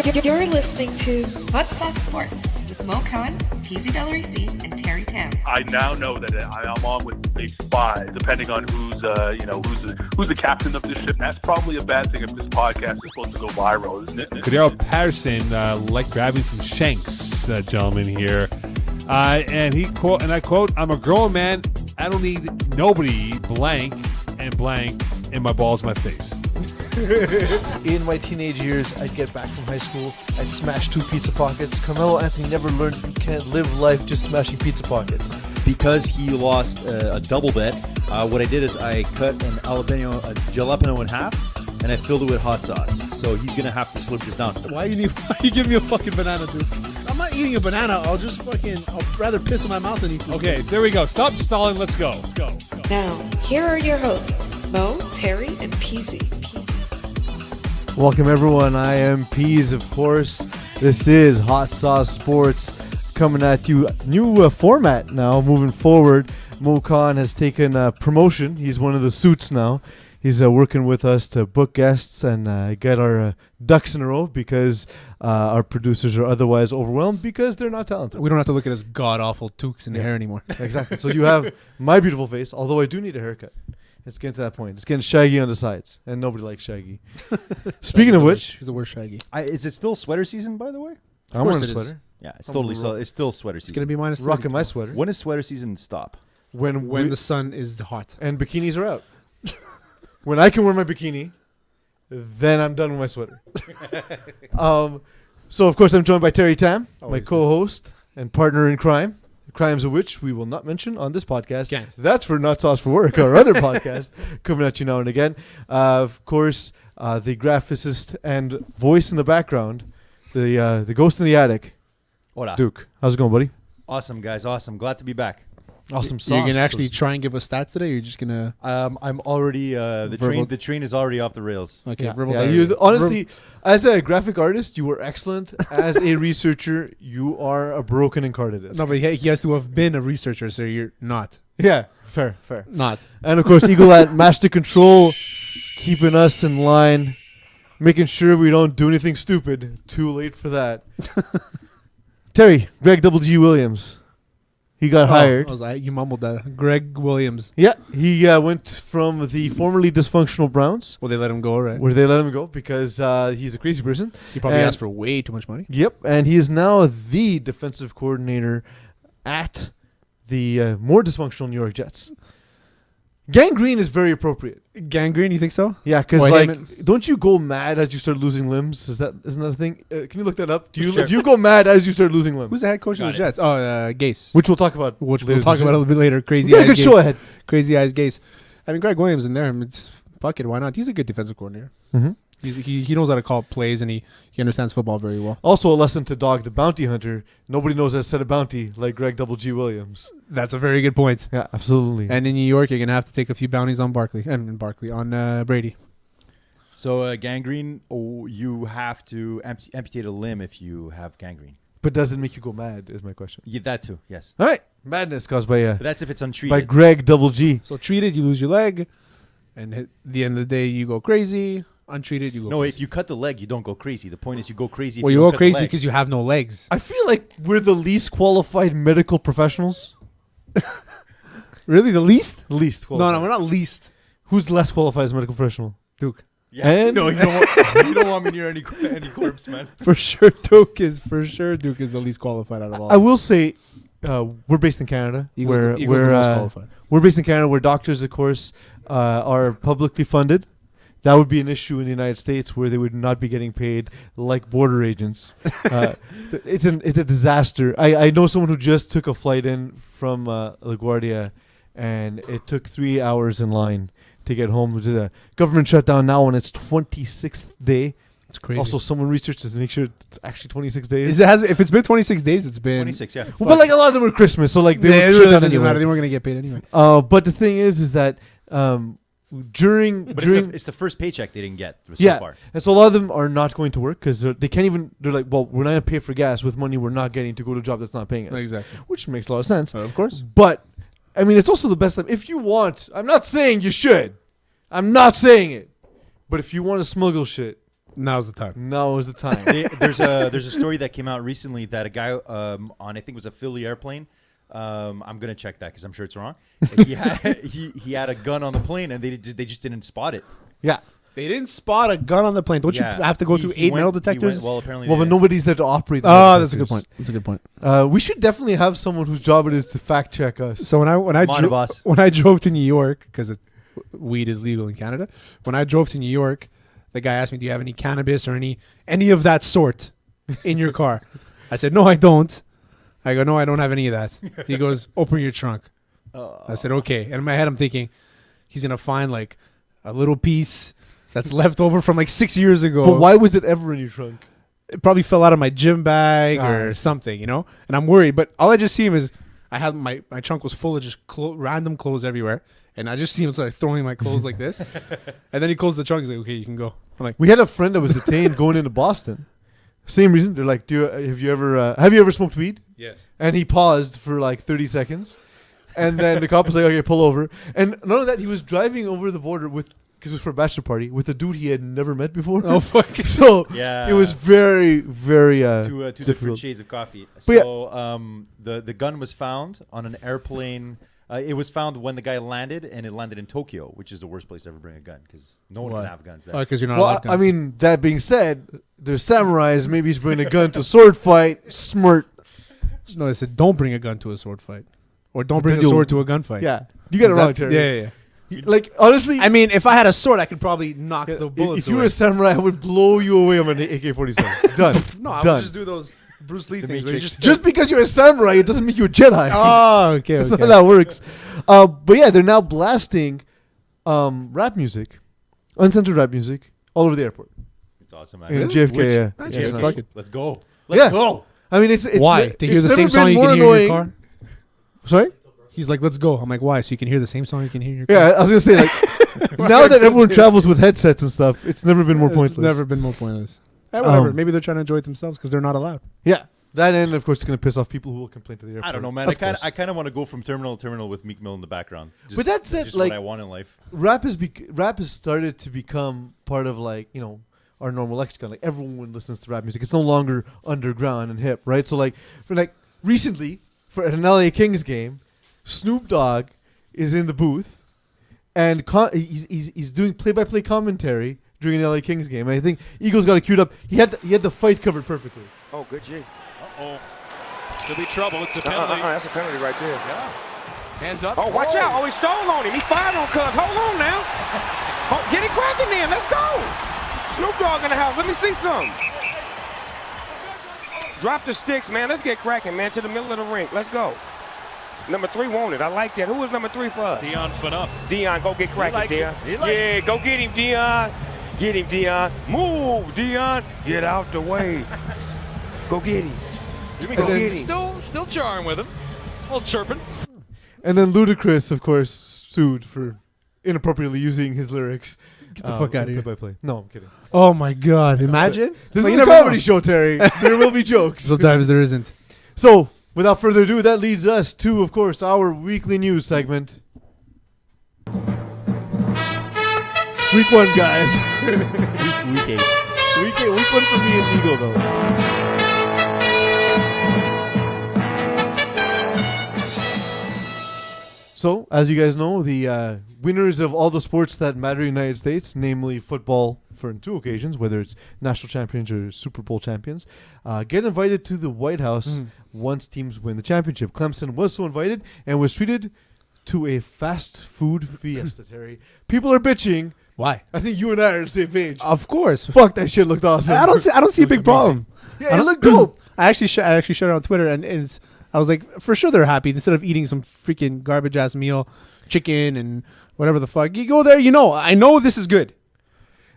You're listening to Hot Sauce Sports with Mo Khan, Peeze and Terry Tam. I now know that I'm on with a spy, depending on who's the captain of this ship. And that's probably a bad thing if this podcast is supposed to go viral, isn't it? Cordero Patterson like grabbing some shanks, gentleman here, and I quote, "I'm a grown man. I don't need nobody blank in my balls, my face." In my teenage years, I'd get back from high school, I'd smash 2 pizza pockets. Carmelo Anthony never learned you can't live life just smashing pizza pockets. Because he lost a double bet, what I did is I cut a jalapeno in half, and I filled it with hot sauce. So he's going to have to slurp this down. Why you give me a fucking banana, dude? I'm not eating a banana. I'll rather piss in my mouth than eat this Okay, thing. so there we go. Stop stalling. Let's go. Now, here are your hosts, Mo, Terry, and Peeze. Welcome everyone, I am Peeze, of course. This is Hot Sauce Sports coming at you. New format now, moving forward. Mo Khan has taken promotion. He's one of the suits now. He's working with us to book guests and get our ducks in a row because our producers are otherwise overwhelmed because they're not talented. We don't have to look at his god-awful toques in the hair anymore. Exactly. So you have my beautiful face, although I do need a haircut. It's getting to that point. It's getting shaggy on the sides, and nobody likes shaggy. Speaking of which, he's the worst shaggy. Is it still sweater season, by the way? I'm wearing a sweater. Yeah, it's totally so. It's still sweater It's season. going to be minus 30 Rocking my tomorrow. sweater. When does sweater season stop? When the sun is hot. and bikinis are out. When I can wear my bikini, then I'm done with my sweater. So of course I'm joined by Terry Tam, my Always. co-host and partner in crime. Crimes of which we will not mention on this podcast. Can't. That's for Not Sauce for Work, our other podcast coming at you now and again. Of course, the graphicist and voice in the background, the ghost in the attic, Hola. Duke. How's it going, buddy? Awesome, guys. Awesome. Glad to be back. Awesome sauce. You're going to actually try and give us stats today, or you're just going to... I'm already the train is already off the rails. Okay, Yeah, verbal yeah, diarrhea. honestly, as a graphic artist, you were excellent. As a researcher, you are a broken incarnate. No, but he has to have been a researcher, so you're not. Yeah, fair. Not. And of course, Eagle at Master Control, keeping us in line, making sure we don't do anything stupid. Too late for that. Terry, Greg Double G Williams. He got hired. You mumbled that. Greg Williams. Yeah, he went from the formerly dysfunctional Browns, Well, they let him go, right? where they let him go because he's a crazy person. He probably and- asked for way too much money. Yep, and he is now the defensive coordinator at the more dysfunctional New York Jets. Gangrene is very appropriate. Gangrene, you think so? Yeah, because Why like, him don't you go mad as you start losing limbs? Isn't that a thing? Can you look that up? Do Sure. you go mad as you start losing limbs? Who's the head coach of Got the it. Jets? Oh, Gase. Which we'll talk about. Which later we'll talk this about a year. little bit later. We Crazy got a eyes. good show Gase. ahead. Crazy eyes, Gase. I mean, Greg Williams in there. It's fuck it. Why not? He's a good defensive coordinator. Mm-hmm. He knows how to call plays, and he understands football very well. Also, a lesson to Dog the Bounty Hunter. Nobody knows how to set a bounty like Greg Double G Williams. That's a very good point. Yeah, absolutely. And in New York, you're gonna have to take a few bounties on on Brady. So gangrene, you have to amputate a limb if you have gangrene. But does it make you go mad? Is my question. Yeah, that too. Yes, All right, madness caused by but that's if it's by untreated. Greg Double G. So treated, you lose your leg, and at the end of the day, you go crazy. Untreated, you go. No, crazy. if you cut the leg, you don't go crazy. The point is you go crazy. Well, if you don't go cut the crazy leg. because you have no legs. I feel like we're the least qualified medical professionals. Really, the least? Least No, qualified. we're not least. Who's less qualified as a medical professional? Duke. Yeah. And- No, you don't want me near any corpse, man. For sure, Duke is the least qualified out of all. I will say, we're based in Canada. Eagles the most we're qualified. we're based in Canada, where doctors, of course, are publicly funded. That would be an issue in the United States, where they would not be getting paid like border agents. It's a disaster. I know someone who just took a flight in from LaGuardia, and it took 3 hours in line to get home. Which is a government shutdown now on its 26th day. It's crazy. Also, someone researched to make sure it's actually 26 days. If it's been 26 days, it's been 26, yeah. Well, but like a lot of them were Christmas, so like they Yeah, it were shut really down doesn't anyway. matter. They weren't gonna get paid anyway. But the thing is that during But during it's the first paycheck they didn't get so yeah, far. and so a lot of them are not going to work because they can't even. They're like, well, we're not gonna pay for gas with money we're not getting to go to a job that's not paying us. Exactly. Which makes a lot of sense. Of course. But I mean, it's also the best time if you want. I'm not saying you should. I'm not saying it. But if you want to smuggle shit, Now's the time. Now is the time. There's a story that came out recently that a guy on I think it was a Philly airplane. I'm gonna check that because I'm sure it's wrong. He had a gun on the plane and they just didn't spot it. Yeah. They didn't spot a gun on the plane. Don't you have to go through 8 metal detectors? Well, apparently. Well, but nobody's there to operate. the Oh, that's a detectors. good point. That's a good point. We should definitely have someone whose job it is to fact check us. So when I boss. when I drove to New York, because weed is legal in Canada, when I drove to New York, the guy asked me, "Do you have any cannabis or any of that sort in your car?" I said, "No, I don't." I go, "No, I don't have any of that." He goes, "Open your trunk." I said, "Okay." And in my head, I'm thinking, he's gonna find like a little piece that's left over from like 6 years ago. But why was it ever in your trunk? It probably fell out of my gym bag I or see. something, And I'm worried. But all I just see him is I had my trunk was full of just random clothes everywhere. And I just see him like throwing my clothes like this. And then he closed the trunk. He's like, "Okay, you can go." I'm like, We had a friend that was detained going into Boston. Same reason. They're like, have you ever smoked weed? "Yes." And he paused for like 30 seconds. And then the cop was like, "Okay, pull over." And none of that, he was driving over the border because it was for a bachelor party, with a dude he had never met before. Oh, fuck. So Yeah. it was very, very Two different difficult. shades of coffee. But So the gun was found on an airplane. It was found when the guy landed, and it landed in Tokyo, which is the worst place to ever bring a gun because no one Why? can have guns there. Oh, because you're not Well, allowed I mean, that being said, there's samurais. Maybe he's bringing a gun to sword fight. Smart. No, I said don't bring a gun to a sword fight. Or don't bring then a you'll- sword to a gunfight. Yeah. You got it Is wrong, that- Terry. Yeah. Like, honestly, I mean, if I had a sword, I could probably knock the bullets if you were away. a samurai, I would blow you away on an AK-47. Done. No, I Done. would just do those Bruce Lee The things. Where you Matrix. Just because you're a samurai, it doesn't make you a Jedi. oh, okay. That's not how that works. But yeah, they're now blasting rap music, uncensored rap music, all over the airport. It's awesome, In man. JFK, Which- yeah. Nice. Yeah, it's JFK. nice. Fuck it. Let's go. Yeah. Let's go. I mean, it's Why? To hear it's the never same song been you more can hear in annoying. your car? Sorry? He's like, "Let's go." I'm like, "Why?" So you can hear the same song you can hear in your car. Yeah, I was gonna say like now that everyone travels with headsets and stuff, it's never been more pointless. It's never been more pointless. Whatever. Um, Maybe they're trying to enjoy it themselves because they're not allowed. Yeah, that and of course it's gonna piss off people who will complain to the airport. I don't know, man. Of I course. kind of want to go from terminal to terminal with Meek Mill in the background. But that said, just like- what I want in life. Rap has started to become part of like our normal lexicon. Like everyone listens to rap music. It's no longer underground and hip, right? So like recently for an LA Kings game, Snoop Dogg is in the booth and he's doing play-by-play commentary during an LA Kings game. And I think Eagles got it queued up. He had the fight covered perfectly. Oh, good G. Uh-oh. Could be trouble. It's a penalty. That's a penalty right there. Yeah. Hands up. Oh, watch out. Oh, he stole on him. He fired on Cuz. Hold on now. Oh, get it cracking then. Let's go. Snoop Dogg in the house. Let me see some. Drop the sticks, man. Let's get cracking, man, to the middle of the ring. Let's go. Number 3 wanted. I like that. Who is number 3 for us? Dion Phaneuf. Dion, go get cracking, likes Dion. it. He likes Yeah, go get him, Dion. Get him, Dion. Move, Dion. Get out the way. Go get him. Go get him. Still jarring with him. A little chirping. And then Ludacris, of course, sued for inappropriately using his lyrics. Get the fuck out of here. Play-by-play. No, I'm kidding. Oh my God! Imagine. This But is you a never comedy know. show, Terry. There will be jokes. Sometimes there isn't. So, without further ado, that leads us to, of course, our weekly news segment. Week 1, guys. Week 8. Week 1 for me and Eagle, though. So, as you guys know, the winners of all the sports that matter in the United States, namely football for 2 occasions, whether it's national champions or Super Bowl champions, get invited to the White House once teams win the championship. Clemson was so invited and was treated to a fast food fiesta, Terry. People are bitching. Why? I think you and I are on the same page. Of course. Fuck, that shit looked awesome. I don't see a big problem. Yeah, it looked dope. I actually shared it on Twitter, and I was like, for sure they're happy. Instead of eating some freaking garbage ass meal, chicken and whatever the fuck, you go there. I know this is good.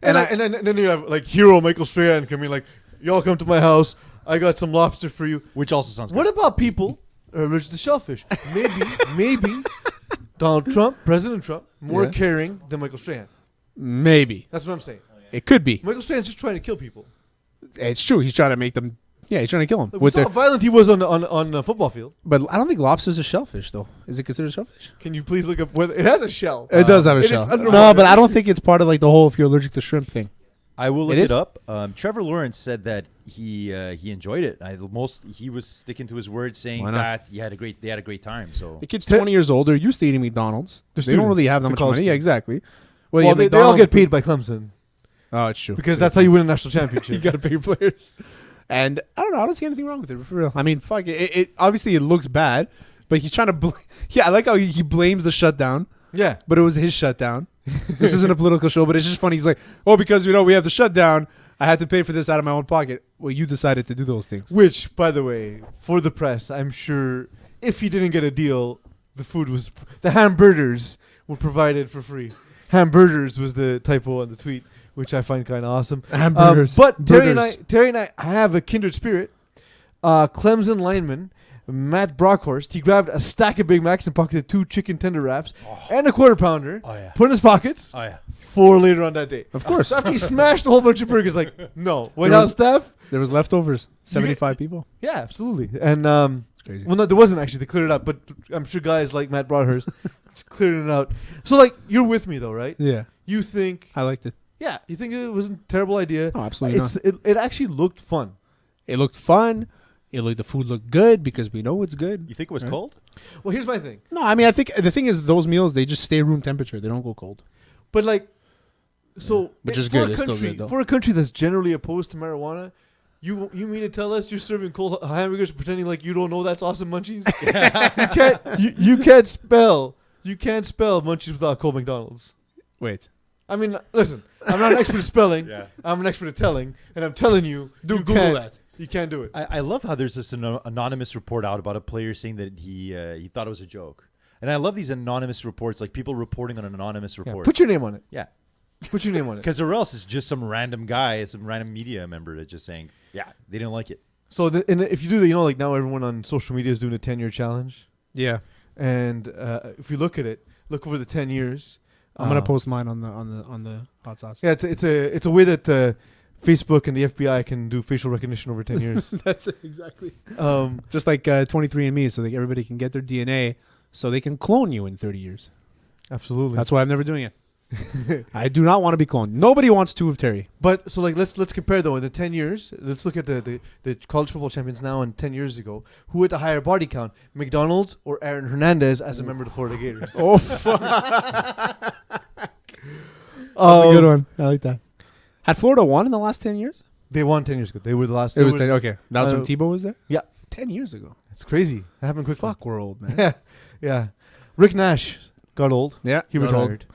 And then you have like hero Michael Strahan coming like, y'all come to my house. I got some lobster for you. Which also sounds good. What about people who are allergic to shellfish? Maybe President Trump, more caring than Michael Strahan. Maybe That's what I'm saying. it could be. Michael Strahan's just trying to kill people. It's true. He's trying to make them. Yeah, he's trying to kill them. Like, we saw how violent he was on the football field. But I don't think lobster's a shellfish, though. Is it considered shellfish? Can you please look up whether it has a shell? It does have a and shell. it's underwater. No, but I don't think it's part of like the whole if you're allergic to shrimp thing. I will look It it, is? up. Trevor Lawrence said that he enjoyed it. He was sticking to his word, saying Why not? that they had a great time. So The kid's 20 years old. They're used to eating McDonald's. They're They don't really students. have that They're much college money. Yeah, students. exactly. Well, yeah, they all get paid by Clemson Oh, it's true. because that's how you win a national you championship. got to pay your players. And I don't know. I don't see anything wrong with it, for real. I mean, fuck it. It obviously, it looks bad, but he's trying to. Yeah, I like how he blames the shutdown, Yeah. but it was his shutdown. This isn't a political show, but it's just funny. He's like, oh, because, we have the shutdown, I had to pay for this out of my own pocket. Well, you decided to do those things. Which, by the way, for the press, I'm sure if he didn't get a deal, the hamburgers were provided for free. Hamburgers was the typo on the tweet, which I find kind of awesome. Hamburgers. But Terry Burgers. and I have a kindred spirit. Clemson lineman Matt Brockhorst, he grabbed a stack of Big Macs and pocketed 2 chicken tender wraps and a quarter pounder, put in his pockets for later on that day. Of course. So after he smashed a whole bunch of burgers, like, no. Went There out, was- Steph? There was leftovers. 75 people. Yeah, absolutely. And, Crazy. well, no, there wasn't actually. They cleared it up, but I'm sure guys like Matt Broadhurst cleared it out. So, like, you're with me, though, right? Yeah. You think, I liked it. yeah, you think it wasn't a terrible idea? No, absolutely not. It actually looked fun. It looked fun. The food looked good because we know it's good. You think it was Right. cold? Well, here's my thing. No, I mean, I think the thing is those meals, they just stay room temperature. They don't go cold. But, like, so Which is for good. a It's still country, good, though. for a country that's generally opposed to marijuana, you mean to tell us you're serving cold hamburgers pretending like you don't know that's awesome munchies? you can't spell munchies without cold McDonald's. Wait. I mean, listen, I'm not an expert at spelling. Yeah. I'm an expert at telling, and I'm telling you, Do you Google can't, that. You can't do it. I love how there's this anonymous report out about a player saying that he thought it was a joke. And I love these anonymous reports, like people reporting on an anonymous Yeah, report. put your name on it. Yeah. Put your name on it. Because or else it's just some random guy, some random media member that's just saying, yeah, they didn't like it. So if you do that, like now everyone on social media is doing a 10-year challenge. Yeah. And if you look at it, look over the 10 years. I'm gonna post mine on the hot sauce. Yeah, it's a way that Facebook and the FBI can do facial recognition over 10 years. That's it, exactly. Just Just like 23andMe, so that everybody can get their DNA, so they can clone you in 30 years. absolutely. That's why I'm never doing it. I do not want to be cloned. Nobody wants to of Terry. But so like let's compare though in the 10 years. Let's look at the college football champions now and 10 years ago. Who had the higher body count, McDonald's or Aaron Hernandez as a member of the Florida Gators? Oh, fuck. That's a good one. I like that. Had Florida won in the last 10 years? They won 10 years ago. They were the last. It they was were- 10, okay. That was when uh, Tebow was there? Yeah. 10 years ago. It's crazy. That happened quickly. Fuck, we're old, man. Yeah, yeah. Rick Nash got old. Yeah, He got old. retired.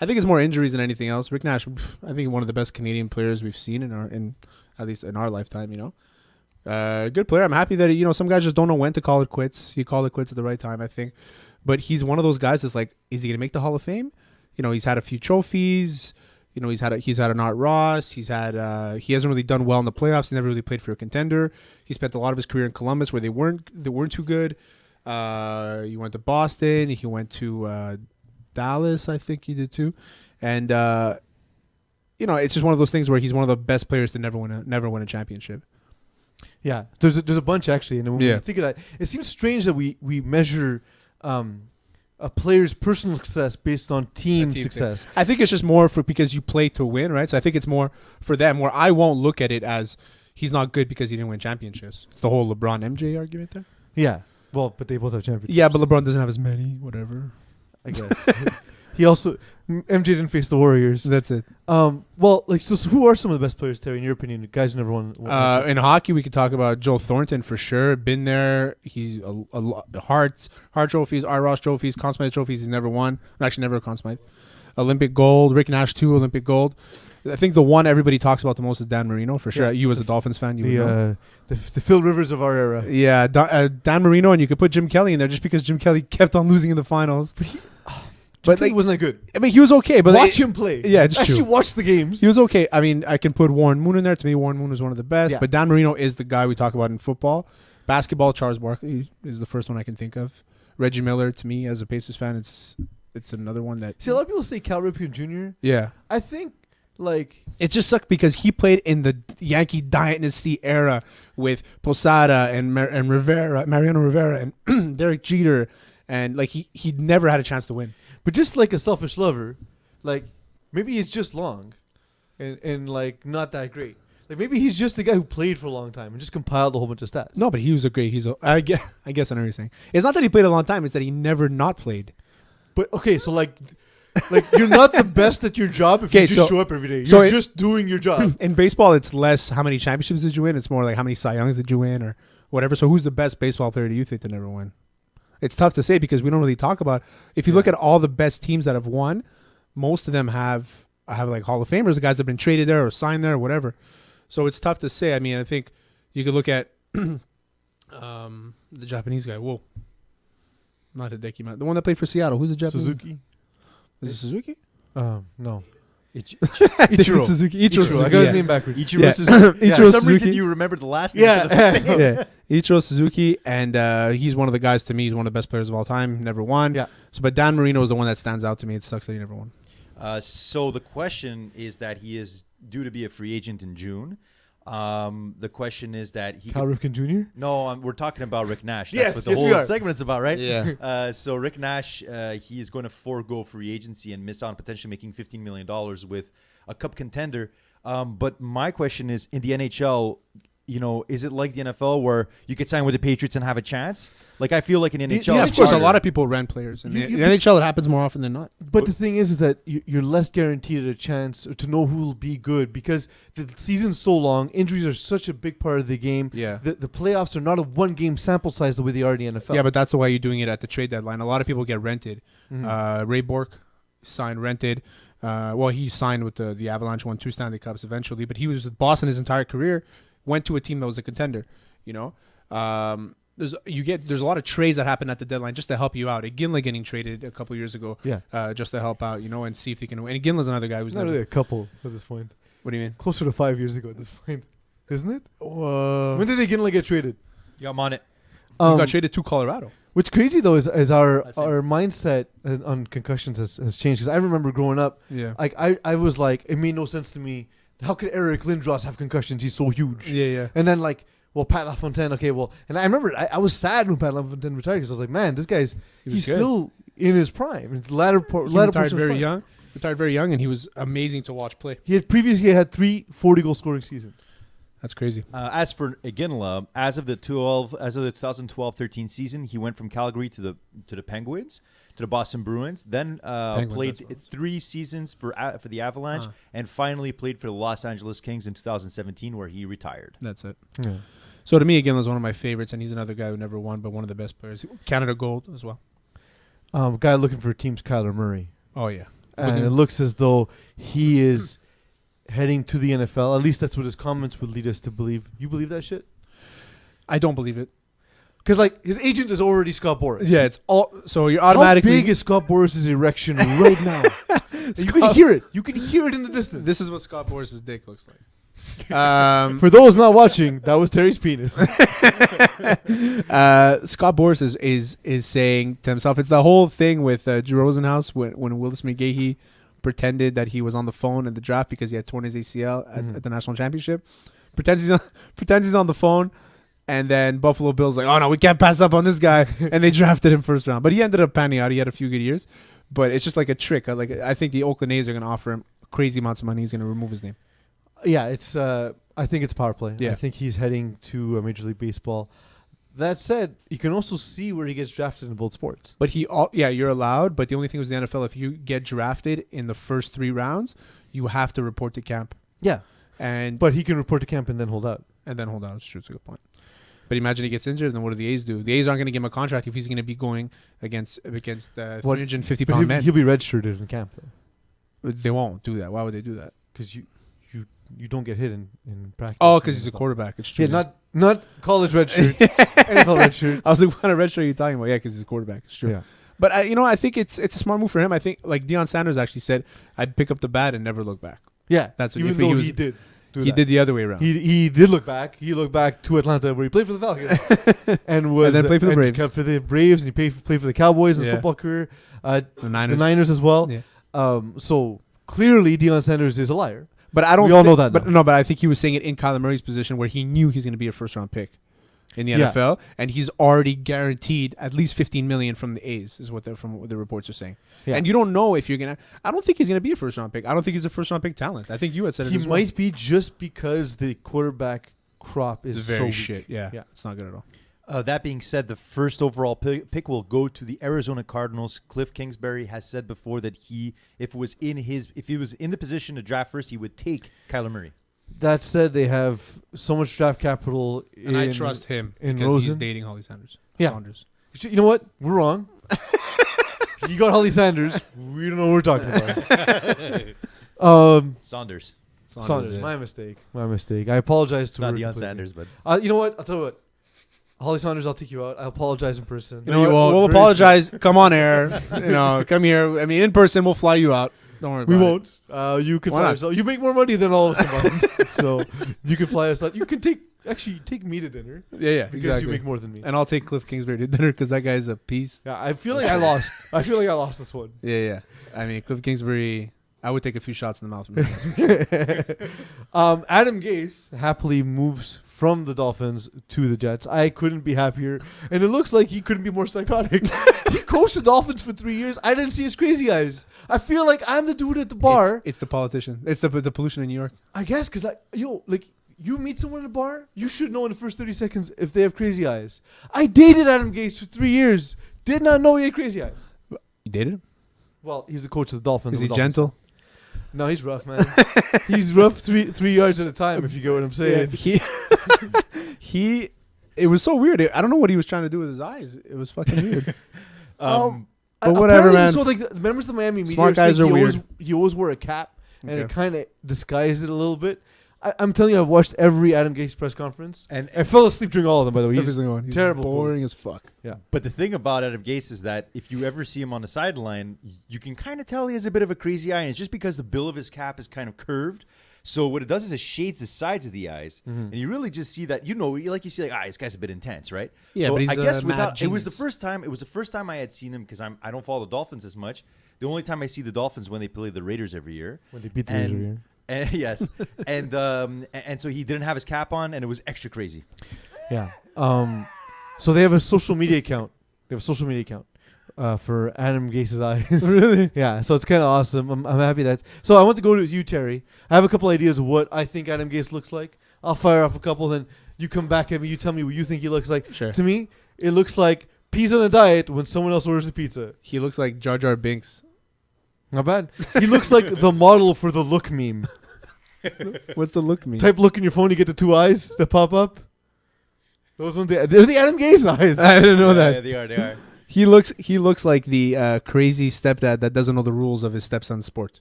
I think it's more injuries than anything else. Rick Nash, I think one of the best Canadian players we've seen at least in our lifetime. Good player. I'm happy that some guys just don't know when to call it quits. He called it quits at the right time, I think. But he's one of those guys that's like, is he gonna make the Hall of Fame? He's had a few trophies. He's had an Art Ross. He hasn't really done well in the playoffs. He never really played for a contender. He spent a lot of his career in Columbus where they weren't too good. He went to Boston. He went to Dallas, I think he did too. And it's just one of those things where he's one of the best players to never win a championship. Yeah, there's a bunch actually, and when Yeah. we think of that, it seems strange that we measure a player's personal success based on team team success. I think it's just more because you play to win, right? So I think it's more for them where I won't look at it as he's not good because he didn't win championships. It's the whole LeBron MJ argument there. Yeah, well, but they both have championships. Yeah, but LeBron doesn't have as many, whatever. I guess. He also MJ didn't face the Warriors. That's it. Well, like so who are some of the best players, Terry, in your opinion? Guys who never won. In hockey, we could talk about Joe Thornton for sure. Been there. He's a lot Hart trophies, Art Ross trophies, Conn Smythe trophies. He's never won. Actually, never a Conn Smythe. Olympic gold. Rick Nash 2 Olympic gold. I think the one everybody talks about the most is Dan Marino for sure. Yeah. You as a Dolphins fan, you would know. the Phil Rivers of our era. Yeah, Dan Marino, and you could put Jim Kelly in there just because Jim Kelly kept on losing in the finals. But he wasn't that good. I mean, he was okay. But Watch him play. Yeah, it's actually true. watch the games. He was okay. I mean, I can put Warren Moon in there. To me, Warren Moon is one of the best. Yeah. But Dan Marino is the guy we talk about in football. Basketball, Charles Barkley is the first one I can think of. Reggie Miller, to me, as a Pacers fan, it's another one that. See, a lot of people say Cal Ripken Jr. Yeah. I think like It just sucked because he played in the Yankee dynasty era with Posada and Mariano Rivera and Derek Jeter, and like he never had a chance to win. But just like a selfish lover, like maybe it's just long. and like not that great. Like maybe he's just the guy who played for a long time and just compiled a whole bunch of stats. No, but he was a great. I guess I know what you're saying. It's not that he played a long time. It's that he never not played. But okay, so like you're not the best at your job if you just show up every day. You're just doing your job. In baseball, it's less how many championships did you win. It's more like how many Cy Youngs did you win or whatever. So who's the best baseball player do you think to never win? It's tough to say because we don't really talk about. If you look at all the best teams that have won, most of them have like Hall of Famers, the guys that have been traded there or signed there or whatever. So it's tough to say. I mean, I think you could look at the Japanese guy. Whoa, not Hideki, the one that played for Seattle. Who's the Japanese? Suzuki. Is it Suzuki? No. Ichiro Suzuki. I got his name backwards. Ichiro Suzuki. For some Suzuki. reason, you remember the last name. Yeah. Ichiro Suzuki, and he's one of the guys to me. He's one of the best players of all time. Never won. Yeah. So, but Dan Marino is the one that stands out to me. It sucks that he never won. So the question is that he is due to be a free agent in June. The question is that he Cal Ripken Jr.? No, we're talking about Rick Nash. Yes, That's what the we whole are. segment's about, right? Yeah. So Rick Nash, he is going to forego free agency and miss out on potentially making $15 million with a cup contender. But my question is, in the NHL, is it like the NFL where you could sign with the Patriots and have a chance? Like, I feel like in the NHL, Yeah, it's of course, a harder. lot of people rent players. In the NHL, it happens more often than not. But the thing is that you're less guaranteed a chance to know who will be good because the season's so long. Injuries are such a big part of the game. Yeah. The playoffs are not a one-game sample size the way they are in the NFL. Yeah, but that's the way you're doing it at the trade deadline. A lot of people get rented. Ray Bourque signed rented. He signed with the Avalanche, won 2 Stanley Cups eventually, but he was with Boston his entire career. Went to a team that was a contender. There's a lot of trades that happen at the deadline just to help you out. Iginla getting traded a couple years ago, just to help out, and see if they can win. And Iginla's another guy who's not really a couple at this point. What do you mean? Closer to 5 years ago at this point, isn't it? When did Iginla get traded? Yeah, I'm on it. He got traded to Colorado. What's crazy though is our mindset on concussions has changed. Because I remember growing up, I was like, it made no sense to me. How could Eric Lindros have concussions? He's so huge. Yeah. And then Pat LaFontaine. Okay, and I remember I was sad when Pat LaFontaine retired because I was like, man, this guy's he's still in his prime. He retired very young. Retired very young, and he was amazing to watch play. He had previously had 3 40-goal scoring seasons. That's crazy. As for Iginla, as of the 2012-13 season, he went from Calgary to the Penguins, to the Boston Bruins, then played 3 seasons for the Avalanche, and finally played for the Los Angeles Kings in 2017, where he retired. That's it. Yeah. So to me, Iginla's one of my favorites, and he's another guy who never won, but one of the best players. Canada Gold as well. Guy looking for team's Kyler Murray. Oh yeah, and it looks as though he is heading to the NFL. At least that's what his comments would lead us to believe. You believe that shit? I don't believe it. Because his agent is already Scott Boras. Yeah, it's all. So you're automatically. How big is Scott Boras' erection right now? You can hear it. You can hear it in the distance. This is what Scott Boras' dick looks like. For those not watching, that was Terry's penis. Scott Boras is saying to himself, it's the whole thing with Drew Rosenhaus when Willis McGahee pretended that he was on the phone in the draft because he had torn his ACL at the national championship. Pretends he's on the phone, and then Buffalo Bills like, oh no, we can't pass up on this guy, and they drafted him first round. But he ended up panning out. He had a few good years, but it's just like a trick. I think the Oakland A's are going to offer him crazy amounts of money. He's going to remove his name. Yeah, it's. I think it's power play. Yeah. I think he's heading to Major League Baseball. That said, you can also see where he gets drafted in both sports. But you're allowed. But the only thing with the NFL, if you get drafted in the first 3 rounds, you have to report to camp. Yeah, but he can report to camp and then hold out. It's true. It's a good point. But imagine he gets injured, then what do the A's do? The A's aren't going to give him a contract if he's going to be going against 350-pound men. He'll be redshirted in camp, though. They won't do that. Why would they do that? Because you don't get hit in practice. Oh, because he's a quarterback. It's true. Yeah, not college redshirt, NFL redshirt. I was like, what redshirt are you talking about? Yeah, because he's a quarterback. It's true. Yeah. But I think it's a smart move for him. I think like Deion Sanders actually said, I'd pick up the bat and never look back. Yeah, that's what even though he did. He did the other way around. He did look back. He looked back to Atlanta where he played for the Falcons and then played for the Braves. Kept for the Braves, and he played for the Cowboys in his football career. The Niners as well. Yeah. So clearly Deion Sanders is a liar. But I don't. We all know that. But I think he was saying it in Kyler Murray's position where he knew he's going to be a first round pick. in the Yeah. NFL, and he's already guaranteed at least $15 million from the A's, is what the reports are saying. Yeah. And you don't know if you're gonna. I don't think he's gonna be a first round pick. I don't think he's a first round pick talent. I think you had said it. He as well. might be just because the quarterback crop is It's so very weak. shit. Yeah, Yeah. it's not good at all. That being said, the first overall pick will go to the Arizona Cardinals. Cliff Kingsbury has said before that if he was in the position to draft first, he would take Kyler Murray. That said, they have so much draft capital. And I trust him in because he's Rosen. dating Holly Sanders. Yeah. Saunders. You know what? We're wrong. You got Holly Sanders. We don't know what we're talking about. Saunders. Saunders. yeah. My mistake. I apologize to Not her Deion completely. Sanders, but You know what? I'll tell you what. Holly Saunders, I'll take you out. I'll apologize in person. You know, we'll apologize. Come on air. Come here. I mean, in person, we'll fly you out. Don't worry about We it. won't. You can Why fly not? yourself. You make more money than all of us combined. So you can fly us out. You can take me to dinner. Yeah, Because exactly. you make more than me. And I'll take Cliff Kingsbury to dinner because that guy's a piece. Yeah, I feel like I lost. I feel like I lost this one. Yeah. I mean, Cliff Kingsbury, I would take a few shots in the mouth. From him. Adam Gase happily moves from the Dolphins to the Jets. I couldn't be happier. And it looks like he couldn't be more psychotic. He coached the Dolphins for 3 years. I didn't see his crazy eyes. I feel like I'm the dude at the bar. It's the politician. It's the pollution in New York. I guess because you meet someone at a bar, you should know in the first 30 seconds if they have crazy eyes. I dated Adam Gase for 3 years. Did not know he had crazy eyes. You dated him? Well, he's the coach of the Dolphins. Is he The Dolphins. gentle? No, he's rough, man. He's rough three yards at a time, if you get what I'm saying. It was so weird. I don't know what he was trying to do with his eyes. It was fucking weird. But whatever, apparently man. So like the members of the Miami media Smart are saying guys are weird. he always wore a cap, and Okay. it kind of disguised it a little bit. I'm telling you, I've watched every Adam Gase press conference, And I fell asleep during all of them. By the way, Every he's single one. He's terrible. boring as fuck. Yeah, But the thing about Adam Gase is that if you ever see him on the sideline, you can kind of tell he has a bit of a crazy eye, and it's just because the bill of his cap is kind of curved. So what it does is it shades the sides of the eyes, and you really just see that. You see this guy's a bit intense, right? Yeah, but he's I guess a mad it was the genius. first time. It was the first time I had seen him because I don't follow the Dolphins as much. The only time I see the Dolphins when they play the Raiders every year. when they beat the Raiders every year. And yes, and so he didn't have his cap on, and it was extra crazy. Yeah. So they have a social media account. For Adam Gase's eyes. Really? Yeah. So it's kind of awesome. I'm happy that. So I want to go to you, Terry. I have a couple ideas of what I think Adam Gase looks like. I'll fire off a couple, then you come back at me. You tell me what you think he looks like. Sure. To me, it looks like peas on a diet when someone else orders a pizza. He looks like Jar Jar Binks. Not bad. He looks like the model for the look meme. What's the look mean? Type look in your phone, you get the two eyes that pop up. Those ones, they're the Adam Gase eyes. I didn't know that. Yeah, they are. He looks like the crazy stepdad that doesn't know the rules of his stepson's sport.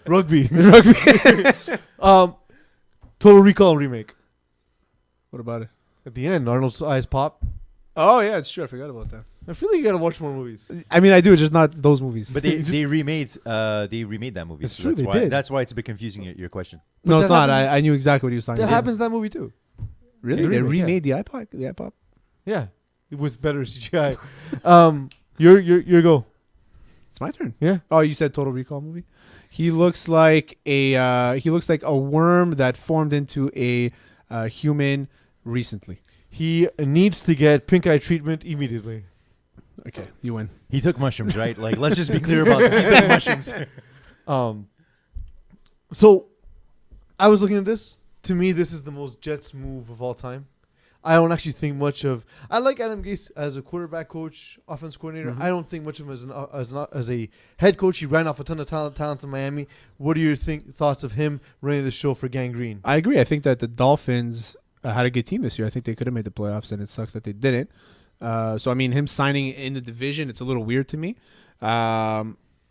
Rugby. Rugby. Total Recall remake. What about it? At the end, Arnold's eyes pop. Oh yeah, it's true. I forgot about that. I feel like you gotta watch more movies. I mean, I do, just not those movies. But they remade that movie. It's So true, that's they why did. That's why it's a bit confusing. Your question. no, that it's not. happens- I knew exactly what he was talking That about. happens in that movie too. Really? Yeah, They remake, yeah. remade the iPod. The iPod. Yeah, with better CGI. Your go. It's my turn. Yeah. Oh, you said Total Recall movie. He looks like a worm that formed into a human recently. He needs to get pink eye treatment immediately. Okay, you win. He took mushrooms, right? Like, let's just be clear about this. He took mushrooms. So I was looking at this. To me, this is the most Jets move of all time. I don't actually think much of. I like Adam Gase as a quarterback coach, offense coordinator. Mm-hmm. I don't think much of him as a head coach. He ran off a ton of talent in Miami. What are your thoughts of him running the show for Gang Green? I agree. I think that the Dolphins had a good team this year. I think they could have made the playoffs, and it sucks that they didn't. So, I mean, him signing in the division, it's a little weird to me.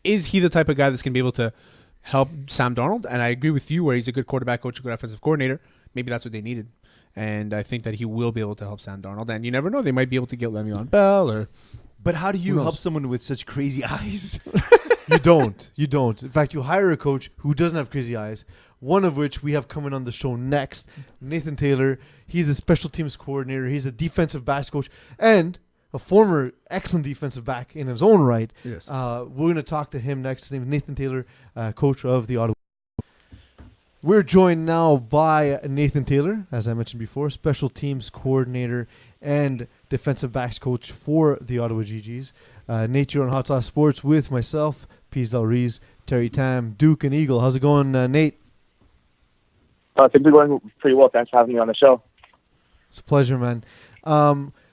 Is he the type of guy that's going to be able to help Sam Darnold? And I agree with you where he's a good quarterback coach, a good offensive coordinator. Maybe that's what they needed. And I think that he will be able to help Sam Darnold. And you never know. They might be able to get Le'Veon Bell or... But how do you Who knows? help someone with such crazy eyes? You don't. You don't. In fact, you hire a coach who doesn't have crazy eyes, one of which we have coming on the show next, Nathan Taylor. He's a special teams coordinator. He's a defensive backs coach and a former excellent defensive back in his own right. Yes. We're going to talk to him next. His name is Nathan Taylor, coach of the Ottawa. We're joined now by Nathan Taylor, as I mentioned before, special teams coordinator and defensive backs coach for the Ottawa Gee-Gees. Nate, you're on Hot Sauce Sports with myself, Peeze and Terry, Terry Tam, Duke, and Eagle. How's it going, Nate? Things are going pretty well. Thanks for having me on the show. It's a pleasure, man.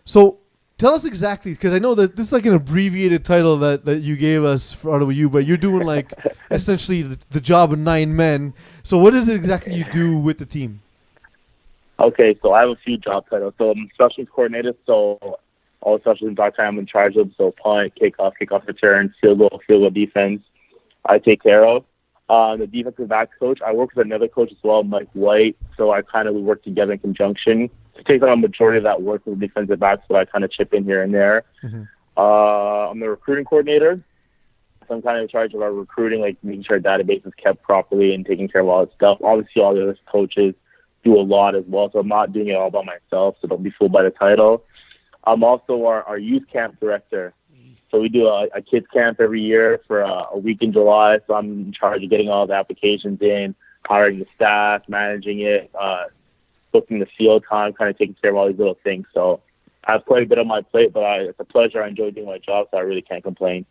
So tell us exactly, because I know that this is like an abbreviated title that you gave us for Ottawa U, but you're doing like essentially the job of 9 men. So what is it exactly you do with the team? Okay, so I have a few job titles. So I'm special teams coordinator, so all the special teams I'm in charge of. So punt, kickoff return, field goal defense, I take care of. The defensive back coach, I work with another coach as well, Mike White. So we work together in conjunction to take on a majority of that work with the defensive backs, so I kind of chip in here and there. Mm-hmm. I'm the recruiting coordinator. So I'm kind of in charge of our recruiting, like making sure our database is kept properly and taking care of all that stuff. Obviously, all the other coaches do a lot as well, so I'm not doing it all by myself, so don't be fooled by the title. I'm also our youth camp director. So we do a kids camp every year for a week in July, so I'm in charge of getting all the applications in, hiring the staff, managing it, booking the field time, kind of taking care of all these little things. So I have quite a bit on my plate, but it's a pleasure. I enjoy doing my job, so I really can't complain.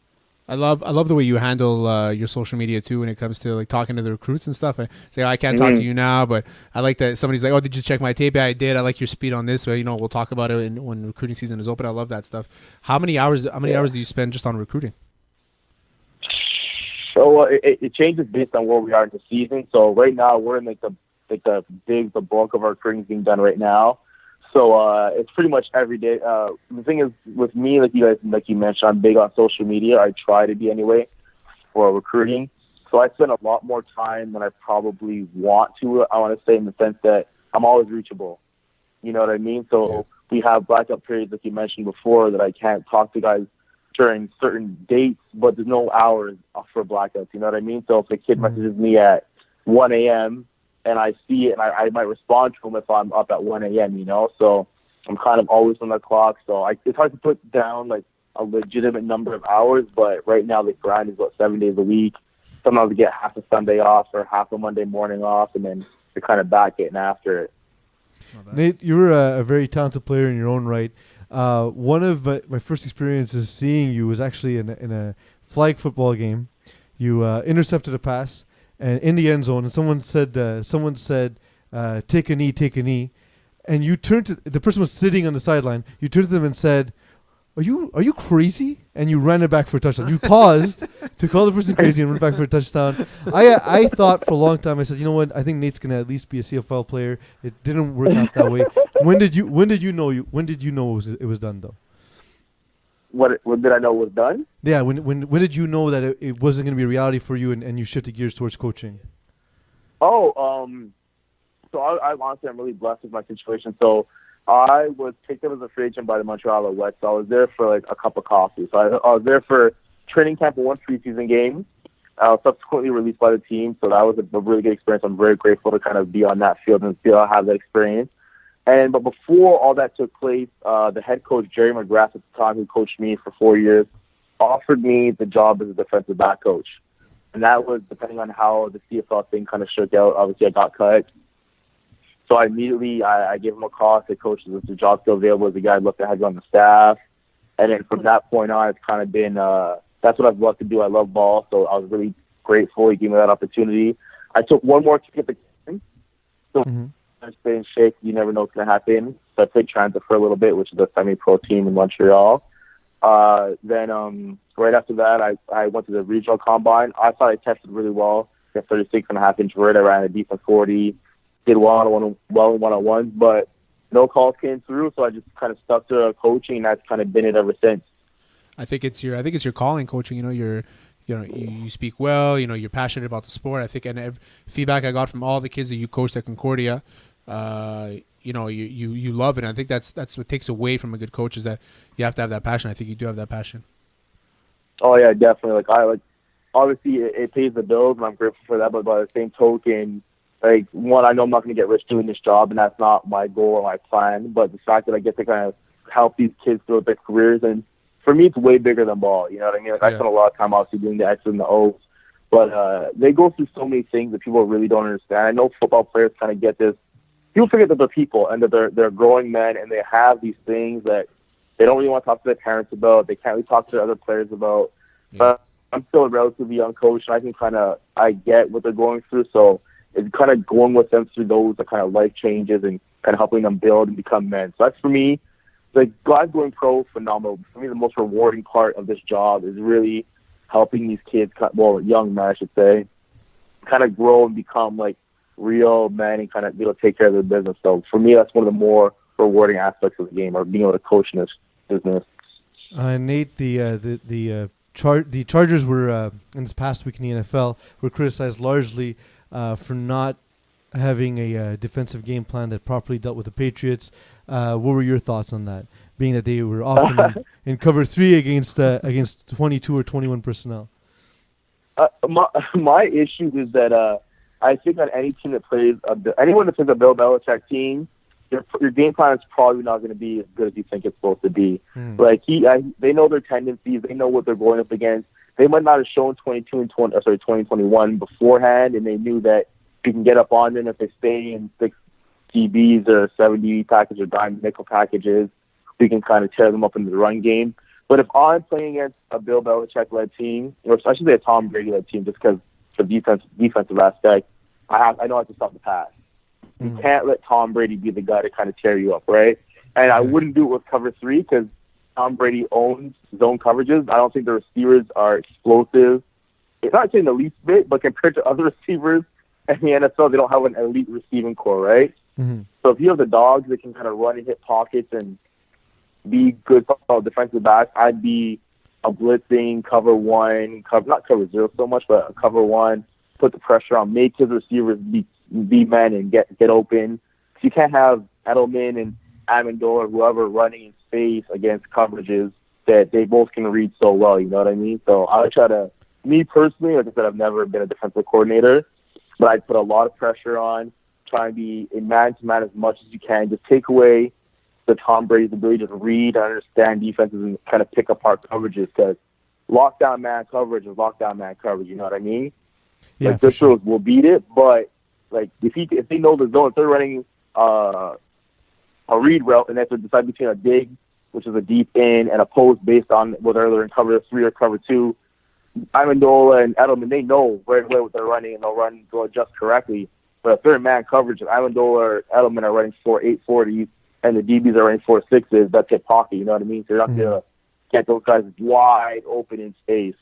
I love the way you handle your social media too when it comes to like talking to the recruits and stuff. I say I can't talk to you now, but I like that somebody's like, "Oh, did you check my tape?" Yeah, I did. I like your speed on this. So we'll talk about it when recruiting season is open. I love that stuff. How many hours do you spend just on recruiting? So it changes based on where we are in the season. So right now we're in the bulk of our recruiting is being done right now. So it's pretty much every day. The thing is, with me, like you mentioned, I'm big on social media. I try to be anyway for recruiting. So I spend a lot more time than I probably want to. I want to say in the sense that I'm always reachable. You know what I mean? So we have blackout periods, like you mentioned before, that I can't talk to guys during certain dates, but there's no hours for blackouts. You know what I mean? So if a kid messages me at 1 a.m., and I see it, and I might respond to them if I'm up at 1 a.m., So I'm kind of always on the clock. So it's hard to put down, like, a legitimate number of hours, but right now the grind is, 7 days a week. Sometimes we get half a Sunday off or half a Monday morning off, and then you're kind of back getting after it. Nate, you're a very talented player in your own right. One of my first experiences seeing you was actually in a flag football game. You intercepted a pass and in the end zone, and someone said, take a knee, and you turned to the person was sitting on the sideline. You turned to them and said, "Are you crazy?" And you ran it back for a touchdown. You paused to call the person crazy and went back for a touchdown. I thought for a long time. I said, you know what? I think Nate's gonna at least be a CFL player. It didn't work out that way. When did you know it was done though? When did I know it was done? Yeah, when did you know that it wasn't going to be a reality for you and you shifted gears towards coaching? So I honestly, I'm really blessed with my situation. So I was picked up as a free agent by the Montreal Alouettes. So I was there for like a cup of coffee. So I was there for training camp and one preseason game. I was subsequently released by the team. So that was a really good experience. I'm very grateful to kind of be on that field and still have that experience. But before all that took place, the head coach, Jerry McGrath, at the time, who coached me for 4 years, offered me the job as a defensive back coach. And that was depending on how the CFL thing kind of shook out. Obviously, I got cut. So I immediately I gave him a call. I said, "Coach, is the job still available?" As the guy looked at on the staff. And then from that point on, it's kind of been that's what I've loved to do. I love ball, so I was really grateful he gave me that opportunity. I took one more kick at the game. So I stay in shape. You never know what's going to happen. So I played transit for a little bit, which is a semi-pro team in Montreal. Then right after that, I went to the regional combine. I thought I tested really well. I got 36.5-inch vert. I ran a decent 40. Did well in one-on-ones, but no calls came through. So I just kind of stuck to coaching, and that's kind of been it ever since. I think it's your calling, coaching. You speak well. You're passionate about the sport. I think, and feedback I got from all the kids that you coached at Concordia, you love it. And I think that's what takes away from a good coach is that you have to have that passion. I think you do have that passion. Oh yeah, definitely. Obviously it pays the bills, and I'm grateful for that. But by the same token, one, I know I'm not going to get rich doing this job, and that's not my goal or my plan. But the fact that I get to kind of help these kids through their careers, and for me, it's way bigger than ball. You know what I mean? I spent a lot of time obviously doing the X's and the O's, But they go through so many things that people really don't understand. I know football players kind of get this. People forget that they're people and that they're growing men, and they have these things that they don't really want to talk to their parents about. They can't really talk to their other players about. Yeah. But I'm still a relatively young coach, and I get what they're going through. So it's kind of going with them through those kind of life changes and kind of helping them build and become men. So that's for me. Like, guys going pro, phenomenal. For me, the most rewarding part of this job is really helping these kids, well, young men, I should say, kind of grow and become like real men and kind of take care of their business. So for me, that's one of the more rewarding aspects of the game, or being able to coach in this business. Nate, the Chargers were in this past week in the NFL were criticized largely for not having a defensive game plan that properly dealt with the Patriots. What were your thoughts on that? Being that they were often in cover 3 against 22 or 21 personnel. My issue is that I think on any team that plays anyone that plays a Bill Belichick team, your game plan is probably not going to be as good as you think it's supposed to be. Like they know their tendencies, they know what they're going up against. They might not have shown 2021 beforehand, and they knew that you can get up on them if they stay in 6 DBs or 7 DB packages or dime nickel packages. We can kind of tear them up into the run game. But if I'm playing against a Bill Belichick-led team, or I should say a Tom Brady-led team, just because the defensive aspect, I know I have to stop the pass. You can't let Tom Brady be the guy to kind of tear you up, right? And I wouldn't do it with cover 3 because Tom Brady owns zone coverages. I don't think the receivers are explosive. It's not saying the least bit, but compared to other receivers in the NFL, they don't have an elite receiving core, right? So if you have the dogs that can kind of run and hit pockets and be good defensive backs, I'd be a blitzing cover 1, not cover 0 so much, but a cover 1, put the pressure on, make his receivers be men and get open. So you can't have Edelman and Amendola or whoever running in space against coverages that they both can read so well, you know what I mean? So I would try to, me personally, like I said, I've never been a defensive coordinator, but I'd put a lot of pressure on, try and be in man-to-man as much as you can. Just take away the Tom Brady's ability to read and understand defenses and kind of pick apart coverages, because lockdown man coverage is lockdown man coverage, you know what I mean? Yeah, like, this will beat it, but like if they know the zone, if they're running a read route and they have to decide between a dig, which is a deep in, and a post based on whether they're in cover 3 or cover 2, Amendola and Edelman, they know right away what they're running, and they'll adjust correctly. But if they're in man coverage, if Amendola or Edelman are running 4.840 and the DBs are running 4.6s, that's hit pocket, you know what I mean? So you're not going to get those guys wide open in space.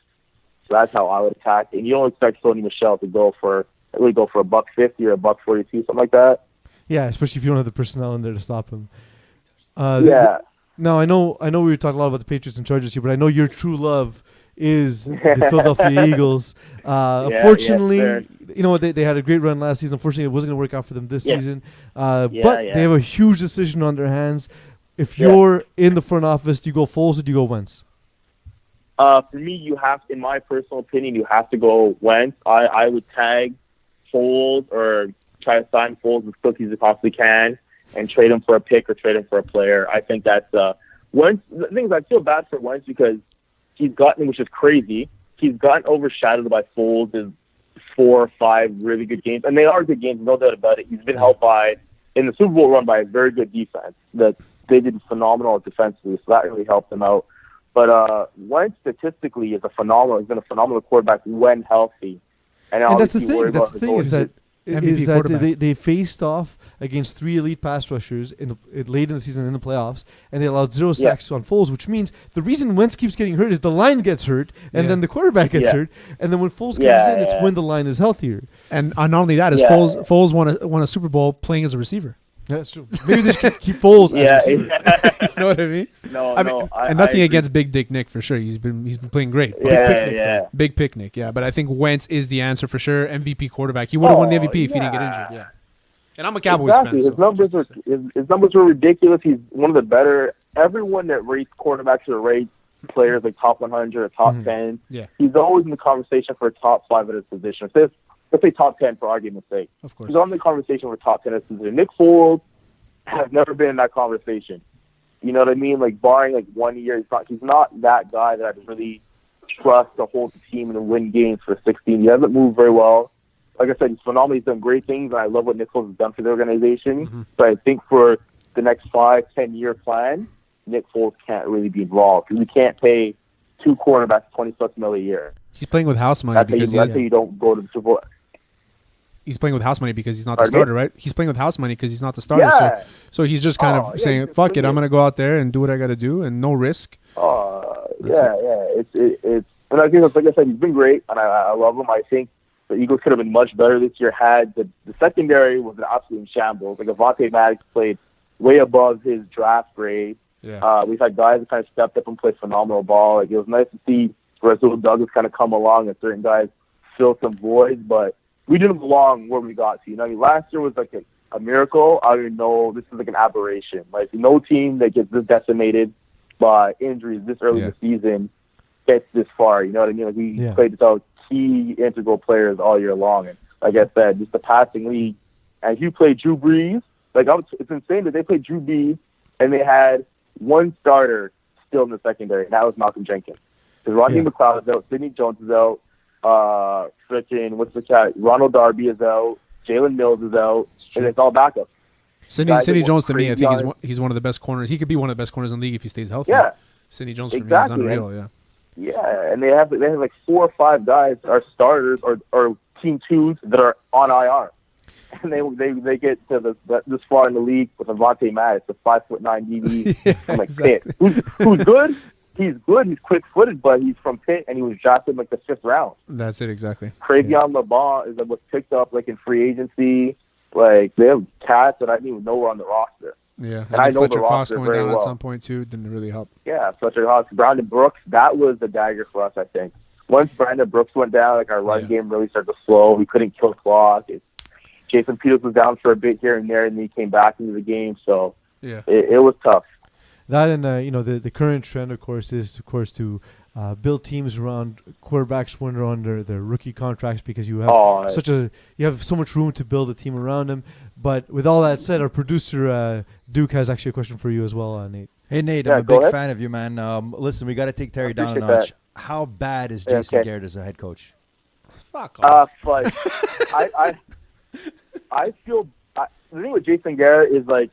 So that's how I would attack it. And you don't expect Sony Michel to go for $150 or $142, something like that. Yeah, especially if you don't have the personnel in there to stop him. Yeah. Now I know we were talking a lot about the Patriots and Chargers here, but I know your true love is the Philadelphia Eagles. Unfortunately, you know what, they had a great run last season. Unfortunately, it wasn't going to work out for them this season. But they have a huge decision on their hands. If you're in the front office, do you go Foles or do you go Wentz? For me, you have, in my personal opinion, you have to go Wentz. I would tag Foles or try to sign Foles as quickly as you possibly can and trade him for a pick or trade him for a player. I think that's Wentz. The thing is, I feel bad for Wentz because he's gotten, which is crazy, he's gotten overshadowed by Foles' 4 or 5 really good games, and they are good games, no doubt about it. He's been helped in the Super Bowl run by a very good defense. That they did phenomenal defensively, so that really helped them out. But Wentz statistically is been a phenomenal quarterback when healthy. And that's the thing. That's the thing is that they faced off against 3 elite pass rushers late in the season in the playoffs, and they allowed 0 sacks on Foles, which means the reason Wentz keeps getting hurt is the line gets hurt, and then the quarterback gets hurt, and then when Foles comes in, it's when the line is healthier. And not only that, Foles won a Super Bowl playing as a receiver. Yeah, that's true. Maybe they should keep Foles as a receiver. You know what I mean? And nothing against Big Dick Nick for sure. He's been playing great. Big Picnic, But I think Wentz is the answer for sure. MVP quarterback. He would have won the MVP if he didn't get injured. Yeah. And I'm a Cowboys fan. His numbers are ridiculous. He's one of the better. Everyone that rates quarterbacks or rates players like top 100 or top 10. Yeah. He's always in the conversation for a top 5 at his position. Let's say top 10 for argument's sake. Of course. He's on the conversation for top 10 at his position. Nick Foles has never been in that conversation. You know what I mean? Like, barring like 1 year, he's not that guy that I'd really trust to hold the team and to win games for 16. He hasn't moved very well. Like I said, he's phenomenal. He's done great things, and I love what Nick Foles has done for the organization. Mm-hmm. But I think for the next 5-10-year plan, Nick Foles can't really be involved because we can't pay 2 quarterbacks $20+ million a year. He's playing with house money That's because how you don't go to the Super Bowl. He's playing with house money because he's not the starter, right? He's playing with house money because he's not the starter. Yeah. So he's just kind of saying, "Fuck it, I'm gonna go out there and do what I got to do, and no risk." It's. But I think, like I said, he's been great, and I love him. I think the Eagles could have been much better this year had the secondary was an absolute shambles. Like Avonte Maddox played way above his draft grade. Yeah. We've had guys that kind of stepped up and played phenomenal ball. Like it was nice to see Rasul Douglas kind of come along and certain guys fill some voids, but we didn't belong where we got to. I mean, last year was like a miracle. I don't even know. This is like an aberration. Like no team that gets this decimated by injuries this early in the season gets this far. You know what I mean? Like we played without key integral players all year long, and like I said, just the passing league. And if you play Drew Brees, it's insane that they played Drew Brees and they had one starter still in the secondary, and that was Malcolm Jenkins. Because Rodney McLeod is out, Sidney Jones is out, Ronald Darby is out, Jalen Mills is out, and it's all backup. Sidney Jones, to me, I think he's one of the best corners. He could be one of the best corners in the league if he stays healthy. Yeah. Sidney Jones for me is unreal, Yeah, and they have like 4 or 5 guys are starters or team twos that are on IR. And they get to this far in the league with Avonte Maddox, a 5'9" DB. I'm like, exactly. Who's good? He's good. He's quick-footed, but he's from Pitt, and he was drafted in like the 5th round. That's it, exactly. Cravion LeBon was picked up like in free agency. Like they have cats that I didn't even know were on the roster. Yeah, and I know Fletcher the roster going very down well. At some point too didn't really help. Yeah, Fletcher Cox, Brandon Brooks, that was the dagger for us. I think once Brandon Brooks went down, like our run game really started to slow. We couldn't kill clock. Jason Peters was down for a bit here and there, and then he came back into the game. So it was tough. That and the current trend, of course, is to build teams around quarterbacks when they're on their rookie contracts because you have so much room to build a team around them. But with all that said, our producer Duke has actually a question for you as well, Nate. Hey Nate, I'm a big fan of you, man. Listen, we got to take Terry down a notch. How bad is Jason Garrett as a head coach? Fuck off. I feel the thing with Jason Garrett is like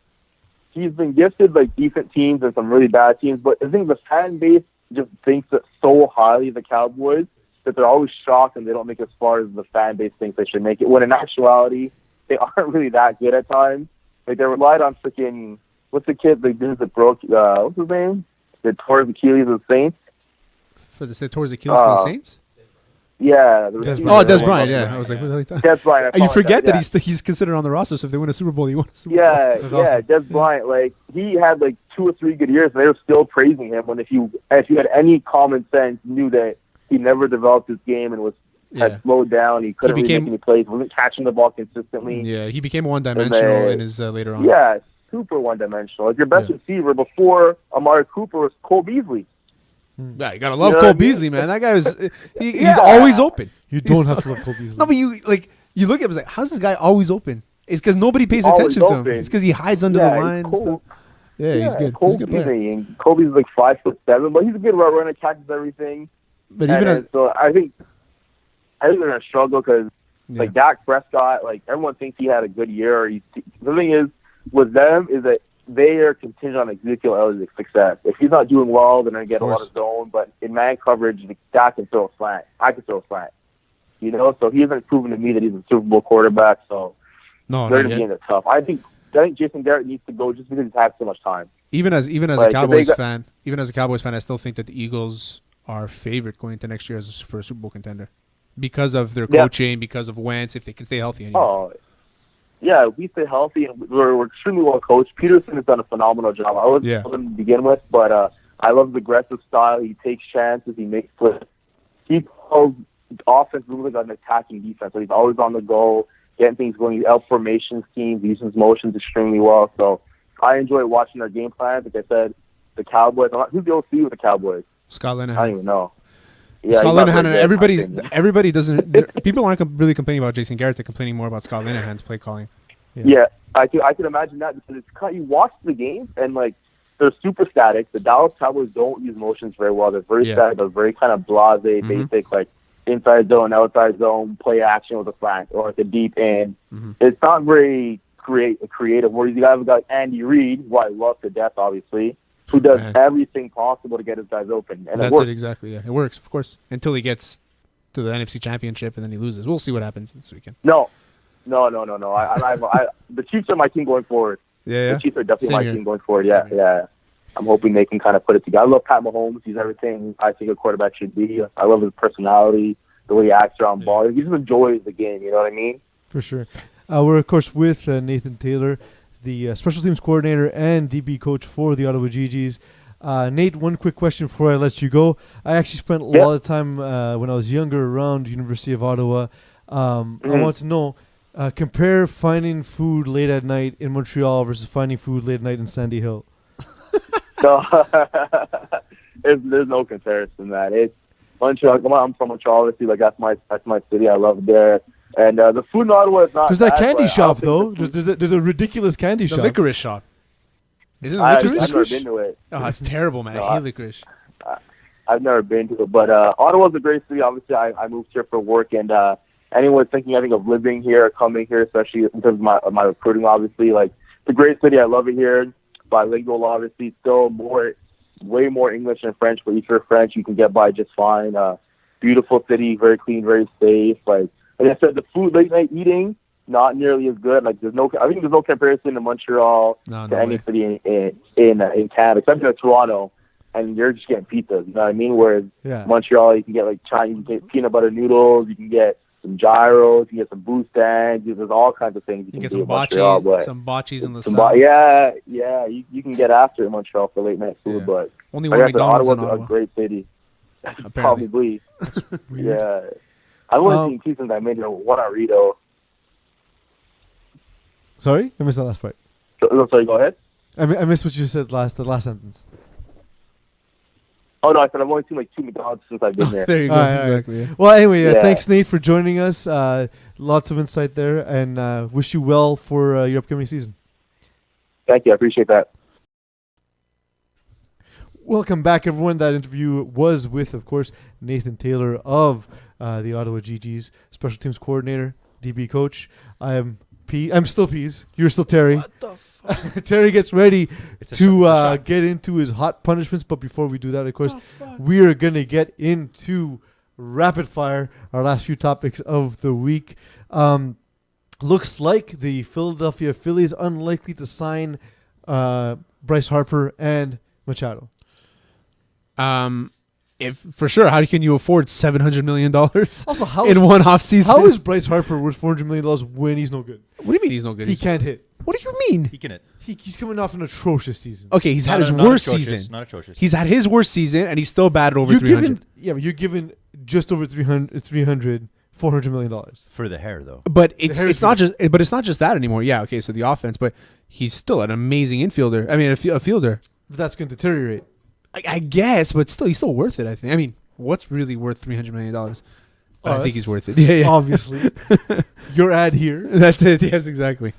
he's been gifted like decent teams and some really bad teams, but I think the fan base just thinks that so highly of the Cowboys that they're always shocked and they don't make as far as the fan base thinks they should make it. When in actuality, they aren't really that good at times. Like they relied on freaking what's the kid like this that broke what's his name? That tore his Achilles of the Saints. Tore his Achilles for the Saints? Yeah. Des Bryant. Yeah, I was like, what are you talking? Des Bryant. You forget that he's considered on the roster. So if they win a Super Bowl, he won a Super Bowl. Awesome. Des Bryant. Like he had like 2 or 3 good years, and they were still praising him. When if you had any common sense, knew that he never developed his game and had slowed down. He couldn't really make any plays. Wasn't catching the ball consistently. Yeah, he became one-dimensional in his later on. Yeah, super one-dimensional. Like your best receiver before Amari Cooper was Cole Beasley. Yeah, you gotta love Cole Beasley, man. That guy was he's always open. You don't have to love Cole Beasley. No, but you look at him like, how's this guy always open? It's because nobody pays attention to him. It's because he hides under the line. He's good. He's a good player. And Kobe's like 5'7", but he's a good route runner, catches everything. But even so I think they're gonna struggle because like Dak Prescott, like everyone thinks he had a good year. The thing is with them is that they are contingent on Ezekiel Elliott's success. If he's not doing well, they're going to get a lot of zone. But in man coverage, Dak can throw a slant. I can throw a slant. You know, so he hasn't proven to me that he's a Super Bowl quarterback. So they're going to be in it tough. I think Jason Garrett needs to go just because he's had so much time. Even as a Cowboys fan, I still think that the Eagles are favorite going into next year for a Super Bowl contender because of their coaching, because of Wentz, if they can stay healthy. Yeah, we stay healthy, and we're extremely well coached. Peterson has done a phenomenal job. I wasn't able to begin with, but I love the aggressive style. He takes chances. He makes plays. He calls offense really like an attacking defense. So he's always on the go, getting things going. He's out formation schemes. He uses motions extremely well. So I enjoy watching their game plans. Like I said, the Cowboys. Who's the OC with the Cowboys? Scott Linehan. I don't even know. Yeah, Scott Linehan. Everybody doesn't. People aren't really complaining about Jason Garrett. They're complaining more about Scott Linehan's play calling. Yeah, I could imagine that because you watch the game and like they're super static. The Dallas Cowboys don't use motions very well. They're very static. They're very kind of blase, basic, like inside zone, outside zone, play action with a flank or at the deep end. It's not very creative. Whereas you have got Andy Reid, who I love to death, obviously, who does everything possible to get his guys open. And that's it exactly. Yeah, it works, of course, until he gets to the NFC Championship and then he loses. We'll see what happens this weekend. No. The Chiefs are my team going forward. Yeah. The Chiefs are definitely my team going forward. Yeah. I'm hoping they can kind of put it together. I love Pat Mahomes. He's everything I think a quarterback should be. I love his personality, the way he acts around ball. He just enjoys the game. You know what I mean? For sure. We're, of course, with Nathan Taylor, the special teams coordinator and DB coach for the Ottawa Gee-Gees. Nate, one quick question before I let you go. I actually spent a lot of time when I was younger around University of Ottawa. I want to know, compare finding food late at night in Montreal versus finding food late at night in Sandy Hill. So there's no comparison, man. It's Montreal. I'm from Montreal, obviously. Like that's my city. I love it there. And the food in Ottawa is not. There's that candy shop though. There's a ridiculous candy shop. The licorice shop. Isn't it licorice? I've never been to it. Oh, it's terrible, man. I hate licorice. I've never been to it, but Ottawa's a great city. Obviously, I moved here for work, and anyone thinking, I think, of living here or coming here, especially in terms of my recruiting, obviously, like it's a great city. I love it here. Bilingual, obviously, still way more English and French. But if you're French, you can get by just fine. Beautiful city, very clean, very safe. Like I said, the food, late night eating, not nearly as good. Like I think there's no comparison to Montreal to any city in Canada, except for Toronto. And you're just getting pizzas, you know what I mean? Whereas Montreal, you can get like Chinese, you can get peanut butter noodles, you can get some gyros, you can get some boostans. There's all kinds of things you can get. Some bocces in the sun. You can get after it in Montreal for late night food, but only one McDonald's in Ottawa's a great city. Probably. Yeah. I've only seen two since I made it. One on Rito. Sorry? I missed that last part. Sorry, go ahead. I missed what you said the last sentence. Oh, no, I said I've only seen like two McDonald's since I've been there. There you go. Exactly. Yeah. Well, anyway, thanks, Nate, for joining us. Lots of insight there, and wish you well for your upcoming season. Thank you. I appreciate that. Welcome back, everyone. That interview was with, of course, Nathan Taylor of the Ottawa Gee-Gees, special teams coordinator, DB coach. I'm still Peeze. You're still Terry. What the fuck? Terry gets ready to get into his hot punishments. But before we do that, of course, we are going to get into rapid fire, our last few topics of the week. Looks like the Philadelphia Phillies unlikely to sign Bryce Harper and Machado. If for sure, how can you afford $700 million also, in one offseason? How is Bryce Harper worth $400 million when he's no good? What do you mean he's no good? He can't hit. What do you mean? He can hit. He's coming off an atrocious season. Okay, he's had his worst season. Not atrocious. He's had his worst season, and he's still batted over 300. But you're given just over $400 million for the hair, though. But it's not just that anymore. Yeah, okay, so the offense, but he's still an amazing infielder. I mean, a fielder. But that's going to deteriorate. I guess, but still, he's still worth it. I think. I mean, what's really worth $300 million? I think he's worth it. Yeah. Obviously, your ad here. That's it. Yes, exactly.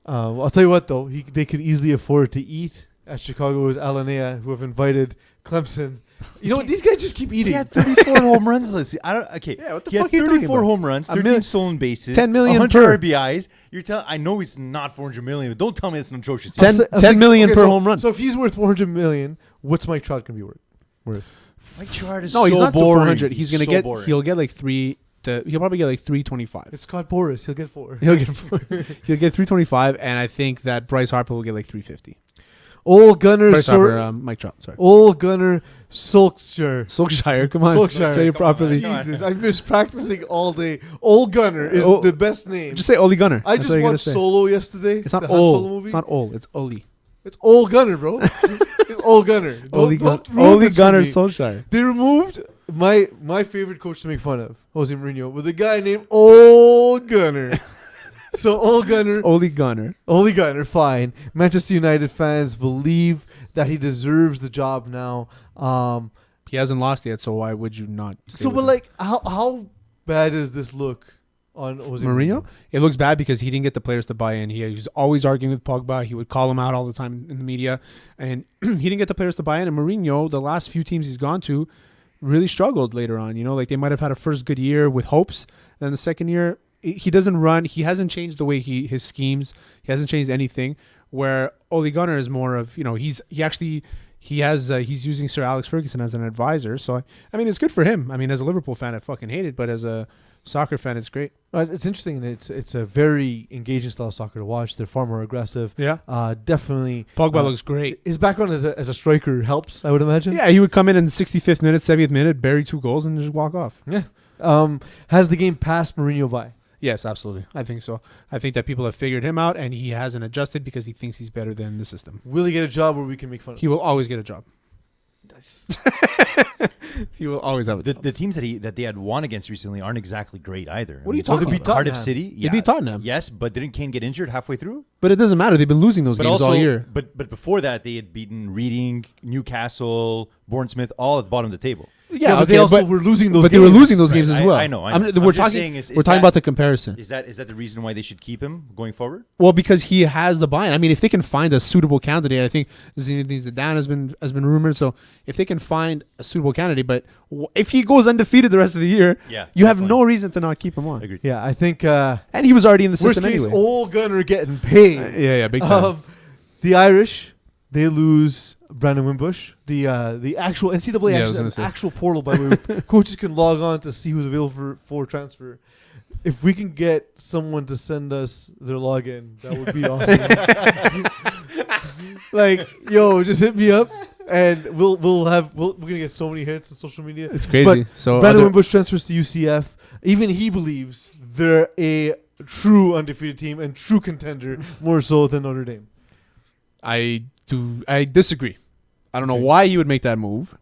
I'll tell you what, though, they could easily afford to eat at Chicago's Alinea, who have invited Clemson. You know what? These guys just keep eating. He had 34 home runs. Let's see. Okay. Yeah, what the he fuck had are you talking 34 about? home runs, 13 stolen bases, 10 million 100 per. RBIs. You're telling? I know he's not 400 million, but don't tell me it's an atrocious. 10 million per home run. So if he's worth $400 million, what's Mike Trout going to be worth? Mike Trout is he's not boring. 400. He's going to get. Boring. He'll get like he'll probably get like 325. It's Scott Boras. He'll get 4. He'll get 325, and I think that Bryce Harper will get like 350. Old Gunner, Mike Trout. Sorry. Old Gunner Solskjaer. Come on, Solskjaer. say it properly. Jesus, I've been practicing all day. Old Gunner is the best name. Just say Oli Gunner. I just watched Solo yesterday. It's not Ol. It's not Ol. It's Oli. It's Old Gunner, bro. It's Old Gunner. Oli Gunner Solskjaer. They removed my favorite coach to make fun of, Jose Mourinho, with a guy named Old Gunner. So Old Gunner. Oli Gunner. Oli Gunner, fine. Manchester United fans believe that he deserves the job now. He hasn't lost yet, so why would you not? So, but like, how bad does this look on Jose Mourinho? It looks bad because he didn't get the players to buy in. He was always arguing with Pogba. He would call him out all the time in the media, and he didn't get the players to buy in. And Mourinho, the last few teams he's gone to, really struggled later on. Like they might have had a first good year with hopes, then the second year he doesn't run. He hasn't changed the way his schemes. He hasn't changed anything. Where Ole Gunnar is more of he's using Sir Alex Ferguson as an advisor. So I mean it's good for him. I mean as a Liverpool fan I fucking hate it, but as a soccer fan it's great. It's interesting, and it's a very engaging style of soccer to watch. They're far more aggressive. Yeah, definitely. Pogba looks great. His background as a striker helps, I would imagine. Yeah, he would come in the 65th minute, 70th minute, bury 2 goals, and just walk off. Yeah. Has the game passed Mourinho by? Yes, absolutely. I think so. I think that people have figured him out, and he hasn't adjusted because he thinks he's better than the system. Will he get a job where we can make fun of him? He will always get a job. Nice. He will always have a job. The teams that they had won against recently aren't exactly great either. What are you talking about? Cardiff City. Yeah. They beat Tottenham. Yes, but didn't Kane get injured halfway through? But it doesn't matter. They've been losing those games all year. But before that, they had beaten Reading, Newcastle, Bournemouth, all at the bottom of the table. Yeah, but they also were losing those games. But they were losing those games as well. I know. We're talking about the comparison. Is that the reason why they should keep him going forward? Well, because he has the buy-in. I mean, if they can find a suitable candidate, I think Zinedine Zidane has been rumored. So if they can find a suitable candidate, but if he goes undefeated the rest of the year, you have no reason to not keep him on. Agreed. Yeah, I think. And he was already in the system anyway. Worst case, Ole Gunnar getting paid. Yeah, big time. The Irish, they lose Brandon Wimbush. The actual NCAA actual portal by the way, coaches can log on to see who's available for transfer. If we can get someone to send us their login, that would be awesome. Just hit me up, and we're gonna get so many hits on social media. It's crazy. But Brandon Wimbush transfers to UCF. Even he believes they're a true undefeated team and true contender, more so than Notre Dame. I disagree. I don't know why you would make that move,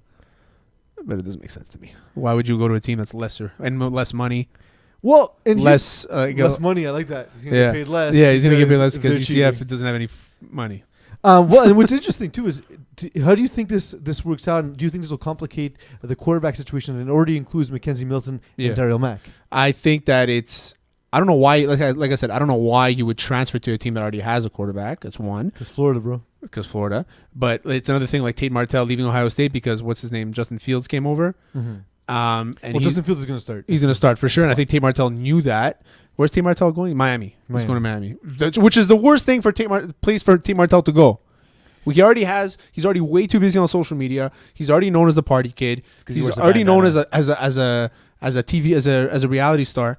but it doesn't make sense to me. Why would you go to a team that's lesser and less money? Well, and less money. I like that. He's going to get paid less. Yeah, he's going to get paid less because UCF doesn't have any money. Well, and what's interesting too is how do you think this works out? And do you think this will complicate the quarterback situation? And it already includes Mackenzie Milton and Daryl Mack. I think that I don't know why. Like I said, I don't know why you would transfer to a team that already has a quarterback. That's one. Because Florida, bro. Because Florida. But it's another thing like Tate Martell leaving Ohio State because what's his name? Justin Fields came over. Mm-hmm. Justin Fields is going to start. He's going to start for sure. And I think Tate Martell knew that. Where's Tate Martell going? Miami. He's going to Miami. Which is the worst thing for place for Tate Martell to go. He's already way too busy on social media. He's already known as the party kid. He's already known as a reality star.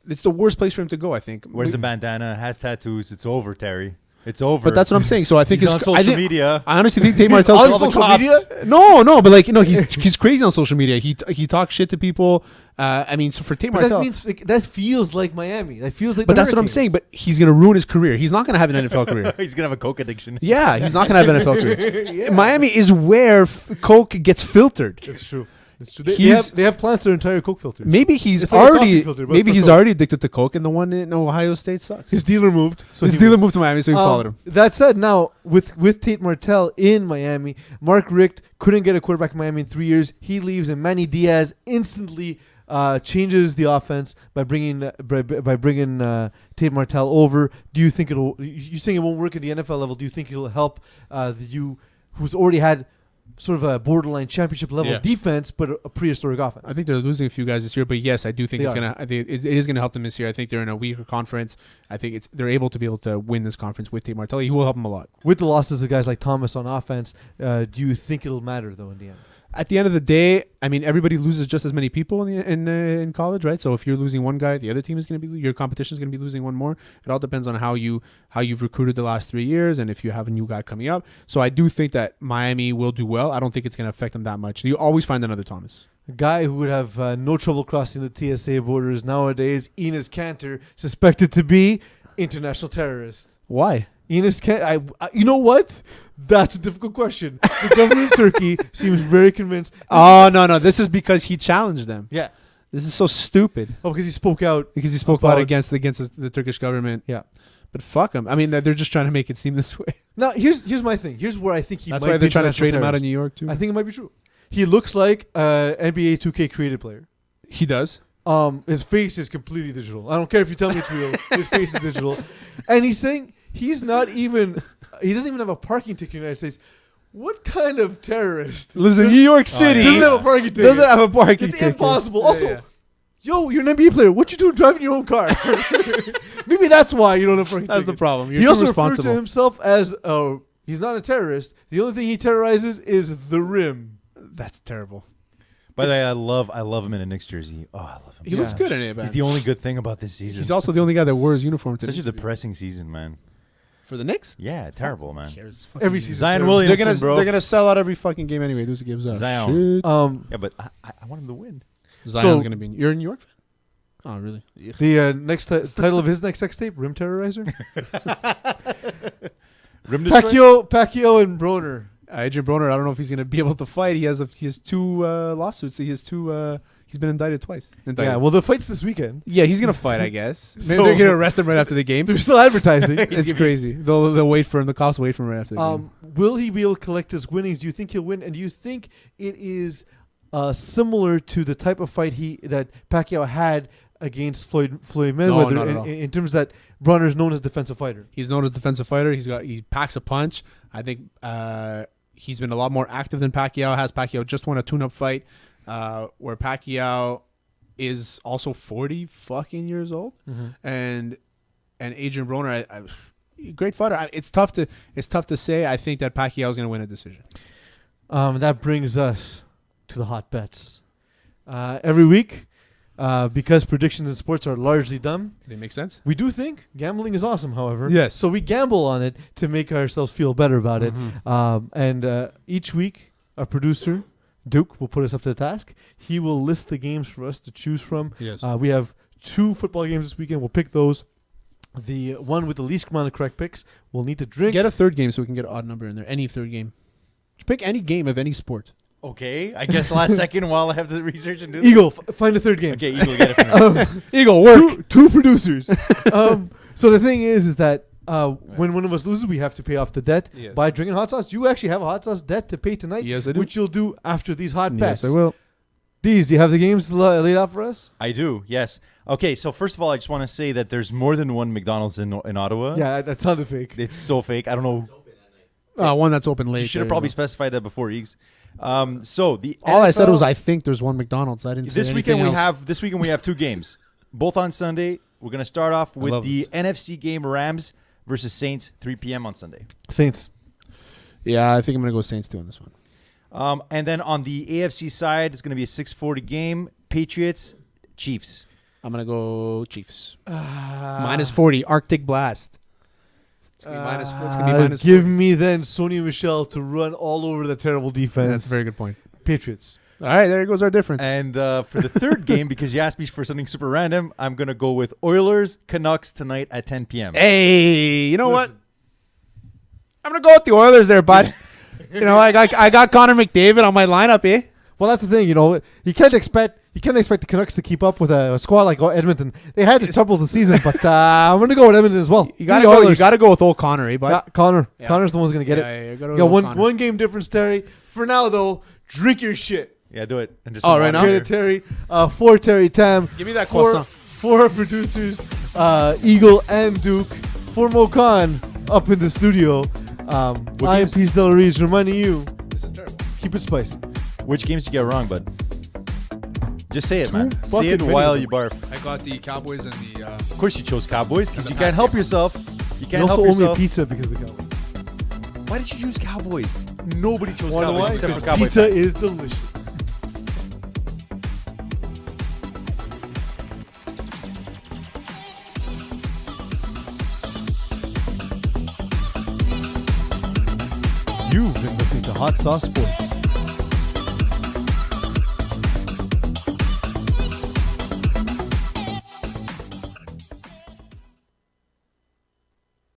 It's the worst place for him to go, I think. Wears a bandana, has tattoos. It's over, Terry. It's over. But that's what I'm saying. So I think he's on social media. I honestly think Tate Martell's on social media. No, but he's crazy on social media. He talks shit to people. So for Tate Martell, that means that feels like Miami. That feels like. But that's what I'm saying. But he's gonna ruin his career. He's not gonna have an NFL career. He's gonna have a coke addiction. Yeah, he's not gonna have an NFL career. Yeah. Miami is where coke gets filtered. That's true. It's true. They have plants their entire Coke filters. Maybe he's already addicted to Coke, and the one in Ohio State sucks. His dealer moved. His dealer moved to Miami, so he followed him. That said, now with Tate Martell in Miami, Mark Richt couldn't get a quarterback in Miami in 3 years. He leaves, and Manny Diaz instantly changes the offense by bringing Tate Martell over. Do you think you're saying it won't work at the NFL level? Do you think it'll help who's already had sort of a borderline championship level defense, but a prehistoric offense? I think they're losing a few guys this year, but yes, I do think it is gonna help them this year. I think they're in a weaker conference. I think they're able to win this conference with Tate Martell. He will help them a lot. With the losses of guys like Thomas on offense, do you think it'll matter though in the end? At the end of the day, I mean, everybody loses just as many people in college, right? So if you're losing one guy, the other team is going to be your competition is going to be losing one more. It all depends on how you've recruited the last 3 years and if you have a new guy coming up. So I do think that Miami will do well. I don't think it's going to affect them that much. You always find another Thomas. A guy who would have no trouble crossing the TSA borders nowadays, Enes Kanter, suspected to be international terrorist. Why? Enes Kanter, you know what? That's a difficult question. The government of Turkey seems very convinced. Oh, no. This is because he challenged them. Yeah. This is so stupid. Oh, because he spoke out. Because he spoke out against the Turkish government. Yeah. But fuck him. I mean, they're just trying to make it seem this way. Now, here's my thing. Here's where I think he might be. That's why they're trying to trade him out of New York, too. I think it might be true. He looks like an NBA 2K creative player. He does. His face is completely digital. I don't care if you tell me it's real. His face is digital. And he's saying he doesn't even have a parking ticket in the United States. What kind of terrorist lives in New York City? Doesn't have a parking ticket. Doesn't have a parking It's ticket. impossible. Also, yo, you're an NBA player. What you doing driving your own car? Maybe that's why you don't have a parking ticket. That's the problem. You're he too also responsible. referred to himself as he's not a terrorist. The only thing he terrorizes is the rim. That's terrible. By the way, I love him in a Knicks jersey. Oh, I love him. He looks good in it, man. He's the only good thing about this season. He's also the only guy that wore his uniform today. Such a depressing season, man. For the Knicks? Yeah, terrible, man. Every season. Zion Williamson, They're gonna sell out every fucking game anyway. Who's gives up? Zion. Shit. Yeah, but I want him to win. Zion's gonna be. You're a New York fan? Oh, really? The next title of his next sex tape, Rim Terrorizer. Rim Pacquiao and Broner. Adrian Broner, I don't know if he's gonna be able to fight. He has 2 lawsuits. He's been indicted twice. Yeah, well, the fight's this weekend. Yeah, he's gonna fight, I guess. Maybe they're gonna arrest him right after the game. They're still advertising. It's crazy. They'll wait for him. The cops will wait for him right after the game. Will he be able to collect his winnings? Do you think he'll win? And do you think it is similar to the type of fight that Pacquiao had against Floyd Mayweather not at all. in terms that Bronner is known as a defensive fighter? He's known as a defensive fighter. He packs a punch. I think he's been a lot more active than Pacquiao has. Pacquiao just won a tune-up fight where Pacquiao is also 40 fucking years old, and Adrian Broner, great fighter. It's tough to say. I think that Pacquiao is going to win a decision. That brings us to the hot bets. Every week, because predictions in sports are largely done, They make sense. we do think gambling is awesome. However, Yes. so we gamble on it to make ourselves feel better about it. And each week, our producer Duke will put us up to the task. He will list the games for us to choose from. Yes. We have 2 football games this weekend. We'll pick those. The one with the least amount of correct picks will need to drink. Get a third game so we can get an odd number in there. Any third game. Just pick any game of any sport. Okay, I guess last second while I have to research and do this. Eagle, find a third game. Okay, Eagle, get it for me. Eagle, work. Two producers. So the thing is that when one of us loses, we have to pay off the debt by drinking hot sauce. You actually have a hot sauce debt to pay tonight, Yes, I do. which you'll do after these hot bets. Yes, I will. Do you have the games laid out for us? I do, yes. Okay, so first of all, I just want to say that there's more than one McDonald's in Ottawa. Yeah, that sounded fake. It's so fake. I don't know. One that's open late. You should have probably specified that before, Eags. So the All I said NFL was I think there's one McDonald's. I didn't say this weekend anything else. this weekend we have 2 games, both on Sunday. We're gonna start off with the NFC game, Rams versus Saints, 3 p.m. on Sunday. Saints. Yeah, I think I'm gonna go Saints too on this one. And then on the AFC side, it's gonna be a 6:40 game, Patriots, Chiefs. I'm gonna go Chiefs. Minus 40, Arctic Blast. It's gonna be minus. Give 40. me then Sony Michel to run all over the terrible defense. That's a very good point. Patriots. All right, there goes our difference. And for the third game, because you asked me for something super random, I'm gonna go with Oilers Canucks tonight at 10 p.m. Hey, you know what? I'm gonna go with the Oilers there, bud. I got Connor McDavid on my lineup, eh? Well, that's the thing. You can't expect the Canucks to keep up with a squad like Edmonton. They had the trouble this season, but I'm going to go with Edmonton as well. You gotta go with old Connor, eh, bud? Yeah, Connor. Yeah. Connor's the one who's going to get Yeah, it. gotta You go got with Connor. one game difference, Terry. For now, though, drink your shit. Yeah, do it. And just right now? Get it, Terry. For Terry Tam. Give me that for croissant. For our producers, Eagle and Duke. For Mo Khan up in the studio. I am Peace Del Reese reminding you. This is terrible. Keep it spicy. Which games did you get wrong, bud? Just say it, man. Say fucking it many while of you barf. I got the Cowboys and the. Of course you chose Cowboys because And you the can't help yourself. You You can't also help owe me a yourself. pizza because of the Cowboys. Why did you choose Cowboys? Nobody chose Why? Cowboys except Because for Cowboy pizza fans. is delicious. You've been listening to Hot Sauce Sports.